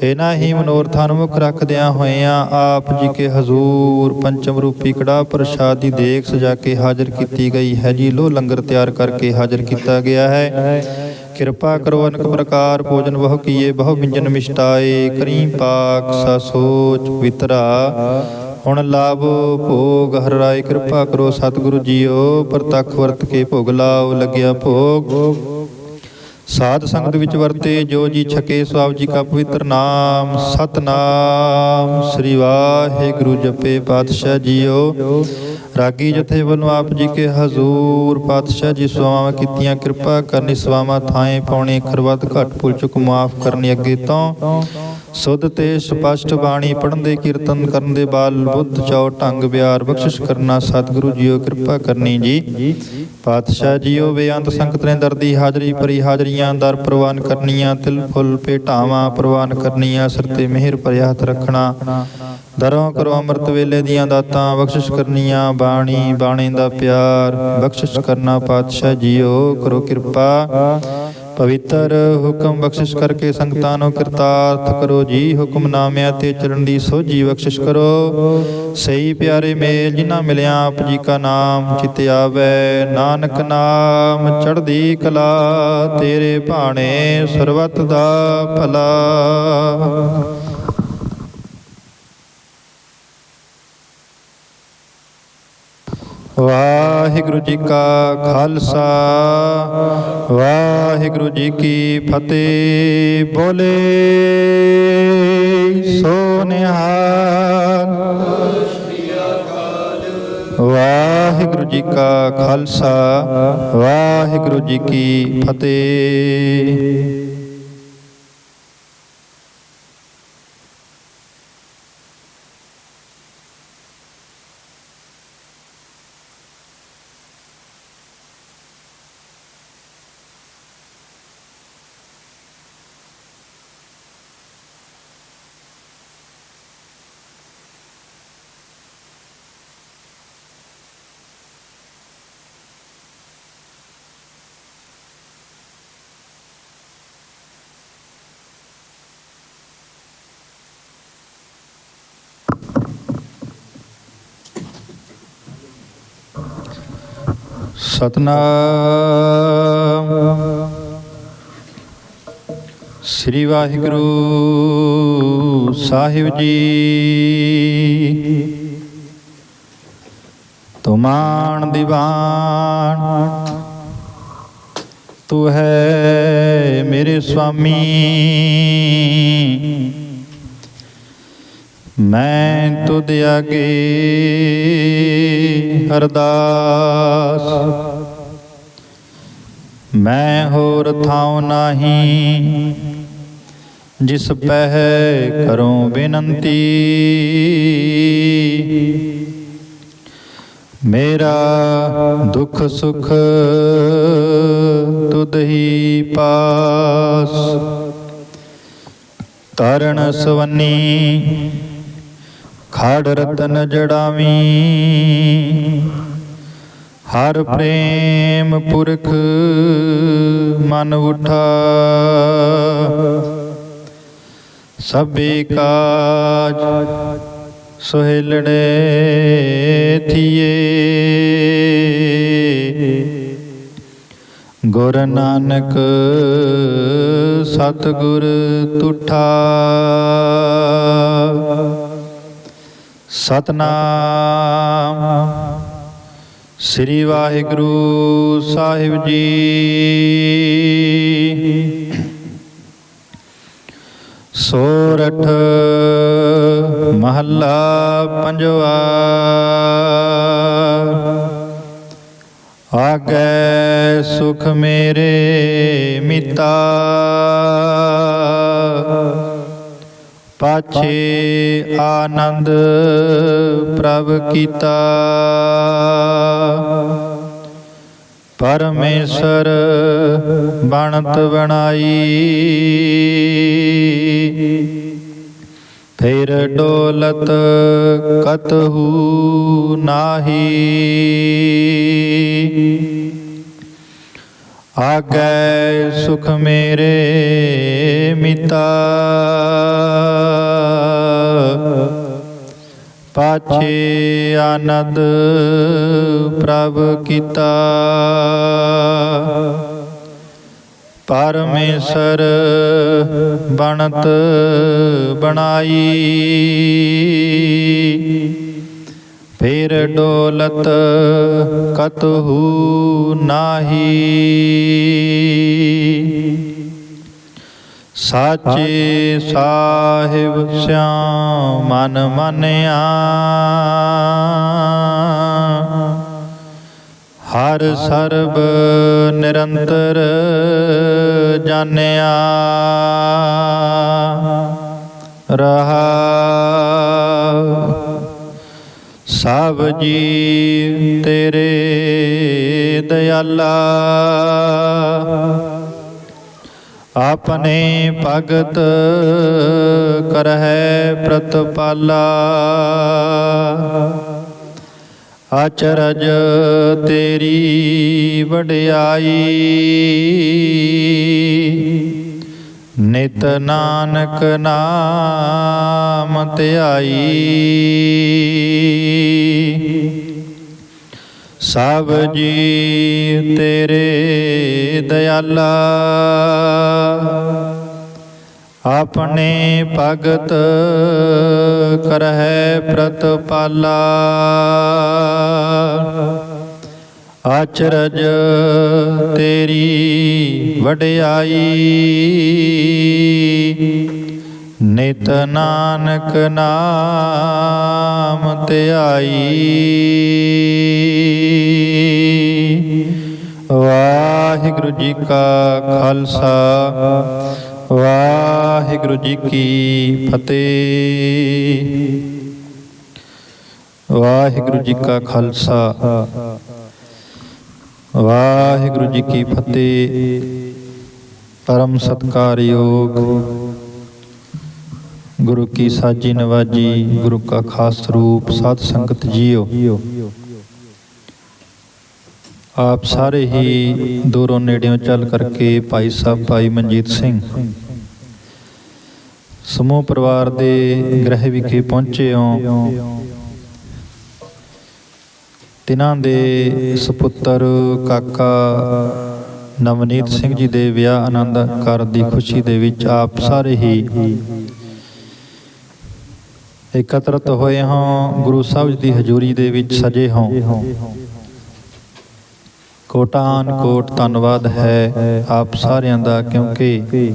ਇਹਨਾਂ ਹੀ ਮਨੋਰਥਾਂ ਨੂੰ ਮੁੱਖ ਰੱਖਦਿਆਂ ਹੋਇਆਂ ਆਪ ਜੀ ਕੇ ਹਜ਼ੂਰ ਪੰਚਮ ਰੂਪੀ ਕੜਾਹ ਪ੍ਰਸ਼ਾਦ ਦੀ ਦੇਗ ਸਜਾ ਕੇ ਹਾਜ਼ਰ ਕੀਤੀ ਗਈ ਹੈ ਜੀ। ਲੋ ਲੰਗਰ ਤਿਆਰ ਕਰਕੇ ਹਾਜ਼ਰ ਕੀਤਾ ਗਿਆ ਹੈ। ਕਿਰਪਾ ਕਰੋ ਅਨੇਕ ਪ੍ਰਕਾਰ ਭੋਜਨ ਬਹੁ ਕੀਏ ਬਹੁ ਵਿੰਜਨ ਮਿਸ਼ਟਾਏ। ਕਰੀ ਪਾਕ ਸਾ ਸੋਚ ਪਵਿੱਤਰਾ ਹੁਣ ਲਾਭ ਭੋਗ ਹਰ ਰਾਏ। ਕਿਰਪਾ ਕਰੋ ਸਤਿਗੁਰੂ ਜੀਓ ਪ੍ਰਤੱਖ ਵਰਤ ਕੇ ਭੋਗ ਲਾਓ ਲੱਗਿਆ ਭੋਗ। ਸਾਧ ਸੰਗਤ ਵਿੱਚ ਵਰਤੇ ਜੋ ਜੀ ਛਕੇ ਸੋ ਆਪ ਜੀ ਕਾ ਪਵਿੱਤਰ ਨਾਮ ਸਤਨਾਮ ਸ੍ਰੀ ਵਾਹਿਗੁਰੂ ਜਪੇ। ਪਾਤਸ਼ਾਹ ਜੀਓ ਰਾਗੀ ਜਥੇ ਵੱਲੋਂ ਆਪ ਜੀ ਕੇ ਹਜ਼ੂਰ ਪਾਤਸ਼ਾਹ ਜੀ ਸੇਵਾਵਾਂ ਕੀਤੀਆਂ। ਕਿਰਪਾ ਕਰਨੀ ਸੇਵਾਵਾਂ ਥਾਂ ਪਾਉਣੀ। ਖਰਵਤ ਘੱਟ ਭੁੱਲ ਚੁੱਕ ਮਾਫ ਕਰਨੀ। ਅੱਗੇ ਤੋਂ ਸੁਧ ਤੇ ਸਪਸ਼ਟ ਬਾਣੀ ਪੜ੍ਹਨ ਦੇ ਕੀਰਤਨ ਕਰਨ ਦੇ ਬਾਲ ਬੁੱਧ ਚਾਉ ਢੰਗ ਬਿਆਰ ਬਖਸ਼ਿਸ਼ ਕਰਨਾ। ਸਤਿਗੁਰੂ ਜੀਓ ਕਿਰਪਾ ਕਰਨੀ ਜੀ। ਪਾਤਸ਼ਾਹ ਜੀਓ ਬੇਅੰਤ ਸੰਗਤ ਨੇ ਦਰਦੀ ਹਾਜ਼ਰੀ ਭਰੀ ਹਾਜ਼ਰੀਆਂ ਦਰ ਪ੍ਰਵਾਨ ਕਰਨੀਆਂ। ਤਿਲ ਫੁੱਲ ਭੇਟਾਵਾਂ ਪ੍ਰਵਾਨ ਕਰਨੀਆਂ। ਸਿਰ ਤੇ ਮਿਹਰ ਭਰਿਆ ਹੱਥ ਰੱਖਣਾ। ਦਰੋਂ ਕਰੋ ਅੰਮ੍ਰਿਤ ਵੇਲੇ ਦੀਆਂ ਦਾਤਾਂ ਬਖਸ਼ਿਸ਼ ਕਰਨੀਆਂ। ਬਾਣੀ ਬਾਣੇ ਦਾ ਪਿਆਰ ਬਖਸ਼ਿਸ਼ ਕਰਨਾ। ਪਾਤਸ਼ਾਹ ਜੀਓ ਕਰੋ ਕਿਰਪਾ ਪਵਿੱਤਰ ਹੁਕਮ ਬਖਸ਼ਿਸ਼ ਕਰਕੇ ਸੰਗਤਾਂ ਨੂੰ ਕਿਰਤਾਰਥ ਕਰੋ ਜੀ। ਹੁਕਮਨਾਮਿਆਂ ਤੇ ਚੱਲਣ ਦੀ ਸੋਝੀ ਬਖਸ਼ਿਸ਼ ਕਰੋ। ਸਹੀ ਪਿਆਰੇ ਮੇਲ ਜਿਨ੍ਹਾਂ ਮਿਲਿਆ ਆਪ ਜੀ ਕਾ ਨਾਮ ਚਿਤ ਆਵੈ। ਨਾਨਕ ਨਾਮ ਚੜ੍ਹਦੀ ਕਲਾ ਤੇਰੇ ਭਾਣੇ ਸਰਬੱਤ ਦਾ ਭਲਾ। ਵਾਹਿਗੁਰੂ ਜੀ ਕਾ ਖਾਲਸਾ ਵਾਹਿਗੁਰੂ ਜੀ ਕੀ ਫਤਿਹ। ਬੋਲੇ ਸੋ ਨਿਹਾਲ। ਵਾਹਿਗੁਰੂ ਜੀ ਕਾ ਖਾਲਸਾ ਵਾਹਿਗੁਰੂ ਜੀ ਕੀ ਫਤਿਹ। ਸਤਨਾਮ ਸ੍ਰੀ ਵਾਹਿਗੁਰੂ ਸਾਹਿਬ ਜੀ। ਤੁਮਾਨ ਦੀਵਾਨ ਤੂੰ ਹੈ ਮੇਰੇ ਸੁਆਮੀ। ਮੈਂ ਤੁਧ ਆਗੇ ਅਰਦਾਸ। ਮੈਂ ਹੋਰ ਥਾਉ ਨਾਹੀਂ ਜਿਸ ਪਹਿ ਕਰੂੰ ਬੇਨੰਤੀ। ਮੇਰਾ ਦੁੱਖ ਸੁਖ ਤੁਧ ਹੀ ਪਾਸ। ਤਰਣ ਸਵੰਨੀ ਖੜ ਰਤਨ ਜੜਾਵੀ। ਹਰ ਪ੍ਰੇਮ ਪੁਰਖ ਮਨ ਉਠਾ। ਸਭੇ ਕਾਜ ਸੁਹੇਲੜੇ ਥੀਏ। ਗੁਰ ਨਾਨਕ ਸਤਿਗੁਰ ਤੁਠਾ। ਸਤਨਾਮ ਸ੍ਰੀ ਵਾਹਿਗੁਰੂ ਸਾਹਿਬ ਜੀ। ਸੋਰਠ ਮਹੱਲਾ ਪੰਜਵਾ। ਆਗੈ ਸੁਖ ਮੇਰੇ ਮਿਤਾ ਪਾਛੇ ਆਨੰਦ ਪ੍ਰਭ ਕੀਤਾ ਪਰਮੇਸ਼ਰ ਬਣਤ ਬਣਾਈ ਫਿਰ ਡੋਲਤ ਕਤਹੂ ਨਾਹੀ ਆਗੈ ਸੁਖ ਮੇਰੇ ਮਿਤਾ ਪਾਛੇ ਆਨੰਦ ਪ੍ਰਭ ਕੀਤਾ ਪਰਮੇਸ਼ਰ ਬਣਤ ਬਣਾਈ ਫਿਰ ਡੋਲਤ ਕਤਹੂ ਨਾਹੀ ਸਾਚੇ ਸਾਹਿਬ ਸਿਉ ਮਨ ਮਾਨਿਆ ਹਰ ਸਰਬ ਨਿਰੰਤਰ ਜਾਣਿਆ ਰਹਾ ਸਭ ਜੀਵ ਤੇਰੇ ਦਇਆਲਾ ਆਪਣੇ ਭਗਤ ਕਰਹਿ ਪ੍ਰਤਪਾਲਾ ਅਚਰਜ ਤੇਰੀ ਵਡਿਆਈ ਨਿਤ ਨਾਨਕ ਨਾਮ ਧਿਆਈ ਸਭ ਜੀਵ ਤੇਰੇ ਦਇਆਲਾ ਆਪਣੇ ਭਗਤ ਕਰਹਿ ਪ੍ਰਤਪਾਲਾ ਅਚਰਜ ਤੇਰੀ ਵਡਿਆਈ ਨਿਤ ਨਾਨਕ ਨਾਮ ਧਿਆਈ ਵਾਹਿਗੁਰੂ ਜੀ ਕਾ ਖਾਲਸਾ ਵਾਹਿਗੁਰੂ ਜੀ ਕੀ ਫਤਿਹ ਵਾਹਿਗੁਰੂ ਜੀ ਕਾ ਖਾਲਸਾ ਵਾਹਿਗੁਰੂ ਜੀ ਕੀ ਫਤਿਹ ਪਰਮ ਸਤਿਕਾਰਯੋਗ ਗੁਰੂ ਕੀ ਸਾਜੀ ਨਵਾਜੀ ਗੁਰੂ ਕਾ ਖਾਸ ਰੂਪ ਸਾਧ ਸੰਗਤ ਜੀਓ ਆਪ ਸਾਰੇ ਹੀ ਦੂਰੋਂ ਨੇੜਿਓਂ ਚੱਲ ਕਰਕੇ ਭਾਈ ਸਾਹਿਬ ਭਾਈ ਮਨਜੀਤ ਸਿੰਘ ਸਮੂਹ ਪਰਿਵਾਰ ਦੇ ਗ੍ਰਹਿ ਵਿਖੇ ਪਹੁੰਚੇ ਹੋ। ਤਿਨਾਂ ਦੇ ਸੁਪੁੱਤਰ ਕਾਕਾ ਨਵਨੀਤ ਸਿੰਘ ਜੀ ਦੇ ਵਿਆਹ ਆਨੰਦ ਕਾਰਜ ਦੀ ਖੁਸ਼ੀ ਦੇ ਵਿੱਚ ਆਪ ਸਾਰੇ ਹੀ ਇਕੱਤਰਤ ਹੋਏ ਹਾਂ। ਗੁਰੂ ਸਾਹਿਬ ਜੀ ਦੀ ਹਜ਼ੂਰੀ ਦੇ ਵਿੱਚ ਸਜੇ ਹਾਂ। ਕੋਟਾਨ ਕੋਟ ਧੰਨਵਾਦ ਹੈ ਆਪ ਸਾਰਿਆਂ ਦਾ, ਕਿਉਂਕਿ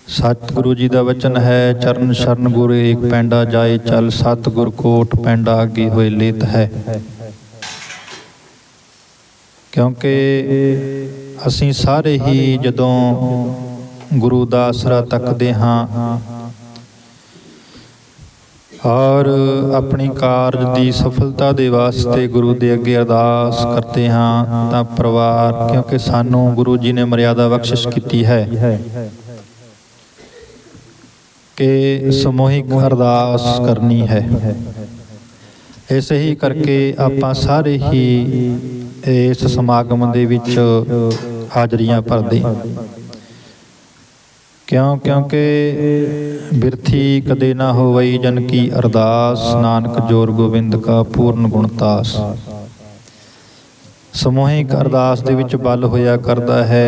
ਸਤਿਗੁਰੂ ਜੀ ਦਾ ਵਚਨ ਹੈ, ਚਰਨ ਸ਼ਰਨ ਗੁਰ ਏਕ ਪੈਂਡਾ ਜਾਏ ਚੱਲ, ਸਤਿਗੁਰ ਕੋਟ ਪੈਂਡਾ ਅੱਗੇ ਹੋਏ ਲੇਤ ਹੈ। ਕਿਉਂਕਿ ਅਸੀਂ ਸਾਰੇ ਹੀ ਜਦੋਂ ਗੁਰੂ ਦਾ ਆਸਰਾ ਤੱਕਦੇ ਹਾਂ ਔਰ ਆਪਣੀ ਕਾਰਜ ਦੀ ਸਫਲਤਾ ਦੇ ਵਾਸਤੇ ਗੁਰੂ ਦੇ ਅੱਗੇ ਅਰਦਾਸ ਕਰਦੇ ਹਾਂ, ਤਾਂ ਪਰਿਵਾਰ, ਕਿਉਂਕਿ ਸਾਨੂੰ ਗੁਰੂ ਜੀ ਨੇ ਮਰਿਆਦਾ ਬਖਸ਼ਿਸ਼ ਕੀਤੀ ਹੈ ਕਿ ਸਮੂਹਿਕ ਅਰਦਾਸ ਕਰਨੀ ਹੈ। ਇਸੇ ਹੀ ਕਰਕੇ ਆਪਾਂ ਸਾਰੇ ਹੀ ਇਸ ਸਮਾਗਮ ਦੇ ਵਿੱਚ ਹਾਜ਼ਰੀਆਂ ਭਰਦੇ, ਕਿਉਂਕਿ ਬਿਰਥੀ ਕਦੇ ਨਾ ਹੋਵਈ ਜਨ ਕੀ ਅਰਦਾਸ, ਨਾਨਕ ਜੋਰ ਗੋਬਿੰਦ ਕਾ ਪੂਰਨ ਗੁਣਤਾਸ। ਸਮੂਹਿਕ ਅਰਦਾਸ ਦੇ ਵਿੱਚ ਬਲ ਹੋਇਆ ਕਰਦਾ ਹੈ,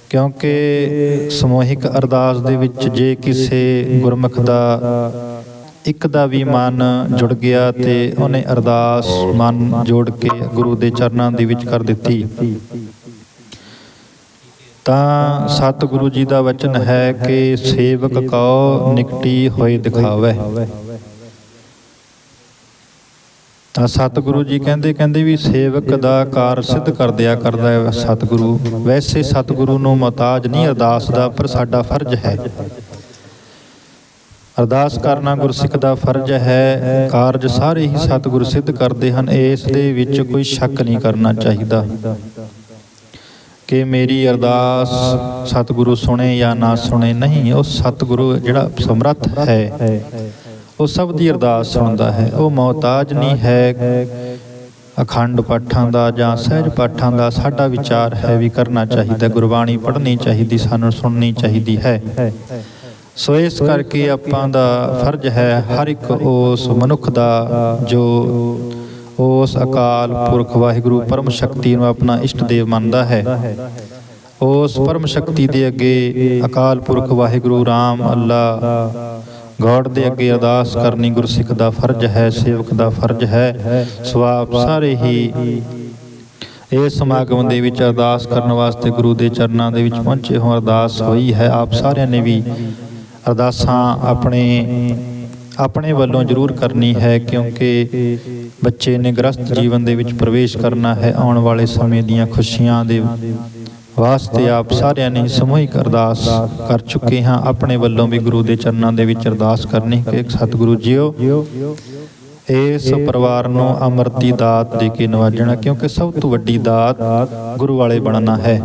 ਕਿਉਂਕਿ ਸਮੂਹਿਕ ਅਰਦਾਸ ਦੇ ਵਿੱਚ ਜੇ ਕਿਸੇ ਗੁਰਮੁਖ ਦਾ ਇੱਕ ਦਾ ਵੀ ਮਨ ਜੁੜ ਗਿਆ ਤੇ ਉਹਨੇ ਅਰਦਾਸ ਮਨ ਜੋੜ ਕੇ ਗੁਰੂ ਦੇ ਚਰਨਾਂ ਦੇ ਵਿੱਚ ਕਰ ਦਿੱਤੀ, ਤਾਂ ਸਤਿਗੁਰੂ ਜੀ ਦਾ ਵਚਨ ਹੈ ਕਿ ਸੇਵਕ ਕਉ ਨਿਕਟੀ ਹੋਏ ਦਿਖਾਵੇ। ਤਾਂ ਸਤਿਗੁਰੂ ਜੀ ਕਹਿੰਦੇ ਵੀ ਸੇਵਕ ਦਾ ਕਾਰ ਸਿੱਧ ਕਰਦਿਆ ਕਰਦਾ ਹੈ ਸਤਿਗੁਰੂ। ਵੈਸੇ ਸਤਿਗੁਰੂ ਨੂੰ ਮੁਹਤਾਜ ਨਹੀਂ ਅਰਦਾਸ ਦਾ, ਪਰ ਸਾਡਾ ਫਰਜ਼ ਹੈ ਅਰਦਾਸ ਕਰਨਾ। ਗੁਰਸਿੱਖ ਦਾ ਫਰਜ਼ ਹੈ। ਕਾਰਜ ਸਾਰੇ ਹੀ ਸਤਿਗੁਰੂ ਸਿੱਧ ਕਰਦੇ ਹਨ, ਇਸ ਦੇ ਵਿੱਚ ਕੋਈ ਸ਼ੱਕ ਨਹੀਂ ਕਰਨਾ ਚਾਹੀਦਾ ਕਿ ਮੇਰੀ ਅਰਦਾਸ ਸਤਿਗੁਰੂ ਸੁਣੇ ਜਾਂ ਨਾ ਸੁਣੇ। ਨਹੀਂ, ਉਹ ਸਤਿਗੁਰੂ ਜਿਹੜਾ ਸਮਰੱਥ ਹੈ ਉਹ ਸਭ ਦੀ ਅਰਦਾਸ ਸੁਣਦਾ ਹੈ। ਉਹ ਮੁਹਤਾਜ ਨਹੀਂ ਹੈ ਅਖੰਡ ਪਾਠਾਂ ਦਾ ਜਾਂ ਸਹਿਜ ਪਾਠਾਂ ਦਾ। ਸਾਡਾ ਵਿਚਾਰ ਹੈ ਵੀ ਕਰਨਾ ਚਾਹੀਦਾ, ਗੁਰਬਾਣੀ ਪੜ੍ਹਨੀ ਚਾਹੀਦੀ, ਸਾਨੂੰ ਸੁਣਨੀ ਚਾਹੀਦੀ ਹੈ। ਸੋ ਇਸ ਕਰਕੇ ਆਪਾਂ ਦਾ ਫਰਜ਼ ਹੈ ਹਰ ਇੱਕ ਉਸ ਮਨੁੱਖ ਦਾ ਜੋ ਉਸ ਅਕਾਲ ਪੁਰਖ ਵਾਹਿਗੁਰੂ ਪਰਮ ਸ਼ਕਤੀ ਨੂੰ ਆਪਣਾ ਇਸ਼ਟ ਦੇਵ ਮੰਨਦਾ ਹੈ, ਉਸ ਪਰਮ ਸ਼ਕਤੀ ਦੇ ਅੱਗੇ ਅਕਾਲ ਪੁਰਖ ਵਾਹਿਗੁਰੂ ਰਾਮ ਅੱਲਾ ਗੌਡ ਦੇ ਅੱਗੇ ਅਰਦਾਸ ਕਰਨੀ ਗੁਰਸਿੱਖ ਦਾ ਫਰਜ਼ ਹੈ, ਸੇਵਕ ਦਾ ਫਰਜ਼ ਹੈ। ਸੋ ਆਪ ਸਾਰੇ ਹੀ ਇਸ ਸਮਾਗਮ ਦੇ ਵਿੱਚ ਅਰਦਾਸ ਕਰਨ ਵਾਸਤੇ ਗੁਰੂ ਦੇ ਚਰਨਾਂ ਦੇ ਵਿੱਚ ਪਹੁੰਚੇ ਹੋ। ਅਰਦਾਸ ਹੋਈ ਹੈ, ਆਪ ਸਾਰਿਆਂ ਨੇ ਵੀ ਅਰਦਾਸਾਂ ਆਪਣੇ ਵੱਲੋਂ ਜ਼ਰੂਰ ਕਰਨੀ ਹੈ, ਕਿਉਂਕਿ ਬੱਚੇ ਨੇ ਗ੍ਰਸਤ ਜੀਵਨ ਦੇ ਵਿੱਚ ਪ੍ਰਵੇਸ਼ ਕਰਨਾ ਹੈ। ਆਉਣ ਵਾਲੇ ਸਮੇਂ ਦੀਆਂ ਖੁਸ਼ੀਆਂ ਦੇ ਵਾਸਤੇ ਆਪ ਸਾਰਿਆਂ ਨੇ ਸਮੂਹਿਕ ਅਰਦਾਸ ਕਰ ਚੁੱਕੇ ਹਾਂ। ਆਪਣੇ ਵੱਲੋਂ ਵੀ ਗੁਰੂ ਦੇ ਚਰਨਾਂ ਦੇ ਵਿੱਚ ਅਰਦਾਸ ਕਰਨੀ ਕਿ ਸਤਿਗੁਰੂ ਜੀਓ ਇਸ ਪਰਿਵਾਰ ਨੂੰ ਅੰਮ੍ਰਿਤ ਦੀ ਦਾਤ ਦੇ ਕੇ ਨਵਾਜਣਾ, ਕਿਉਂਕਿ ਸਭ ਤੋਂ ਵੱਡੀ ਦਾਤ ਗੁਰੂ ਵਾਲੇ ਬਣਨਾ ਹੈ।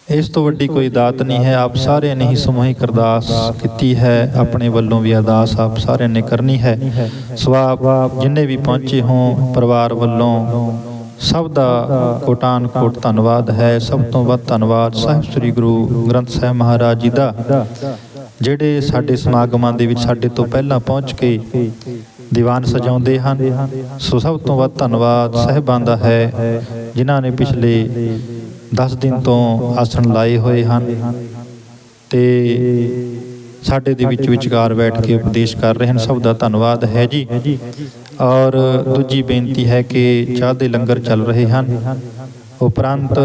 ਇਸ ਤੋਂ ਵੱਡੀ ਕੋਈ ਦਾਤ ਨਹੀਂ ਹੈ। ਆਪ ਸਾਰਿਆਂ ਨੇ ਹੀ ਸਮੂਹਿਕ ਅਰਦਾਸ ਕੀਤੀ ਹੈ, ਆਪਣੇ ਵੱਲੋਂ ਵੀ ਅਰਦਾਸ ਆਪ ਸਾਰਿਆਂ ਨੇ ਕਰਨੀ ਹੈ। ਸੋ ਆਪ ਜਿੰਨੇ ਵੀ ਪਹੁੰਚੇ ਹੋ ਪਰਿਵਾਰ ਵੱਲੋਂ ਸਭ ਦਾ ਕੋਟਾਨ ਕੋਟ ਧੰਨਵਾਦ ਹੈ। ਸਭ ਤੋਂ ਵੱਧ ਧੰਨਵਾਦ ਸਾਹਿਬ ਸ੍ਰੀ ਗੁਰੂ ਗ੍ਰੰਥ ਸਾਹਿਬ ਮਹਾਰਾਜ ਜੀ ਦਾ, ਜਿਹੜੇ ਸਾਡੇ ਸਮਾਗਮਾਂ ਦੇ ਵਿੱਚ ਸਾਡੇ ਤੋਂ ਪਹਿਲਾਂ ਪਹੁੰਚ ਕੇ ਦੀਵਾਨ ਸਜਾਉਂਦੇ ਹਨ। ਸੋ ਸਭ ਤੋਂ ਵੱਧ ਧੰਨਵਾਦ ਸਾਹਿਬਾਂ ਦਾ ਹੈ, ਜਿਨ੍ਹਾਂ ਨੇ ਪਿਛਲੇ 10 ਦਿਨ ਤੋਂ ਆਸਣ ਲਾਏ ਹੋਏ ਹਨ ਤੇ ਸਾਡੇ ਦੇ ਵਿਚਕਾਰ ਬੈਠ ਕੇ ਉਪਦੇਸ਼ ਕਰ ਰਹੇ ਹਨ। ਸਭ ਦਾ ਧੰਨਵਾਦ ਹੈ ਜੀ। ਔਰ ਦੂਜੀ ਬੇਨਤੀ ਹੈ ਕਿ ਚਾਹ ਦੇ ਲੰਗਰ ਚੱਲ ਰਹੇ ਹਨ, ਉਪਰੰਤ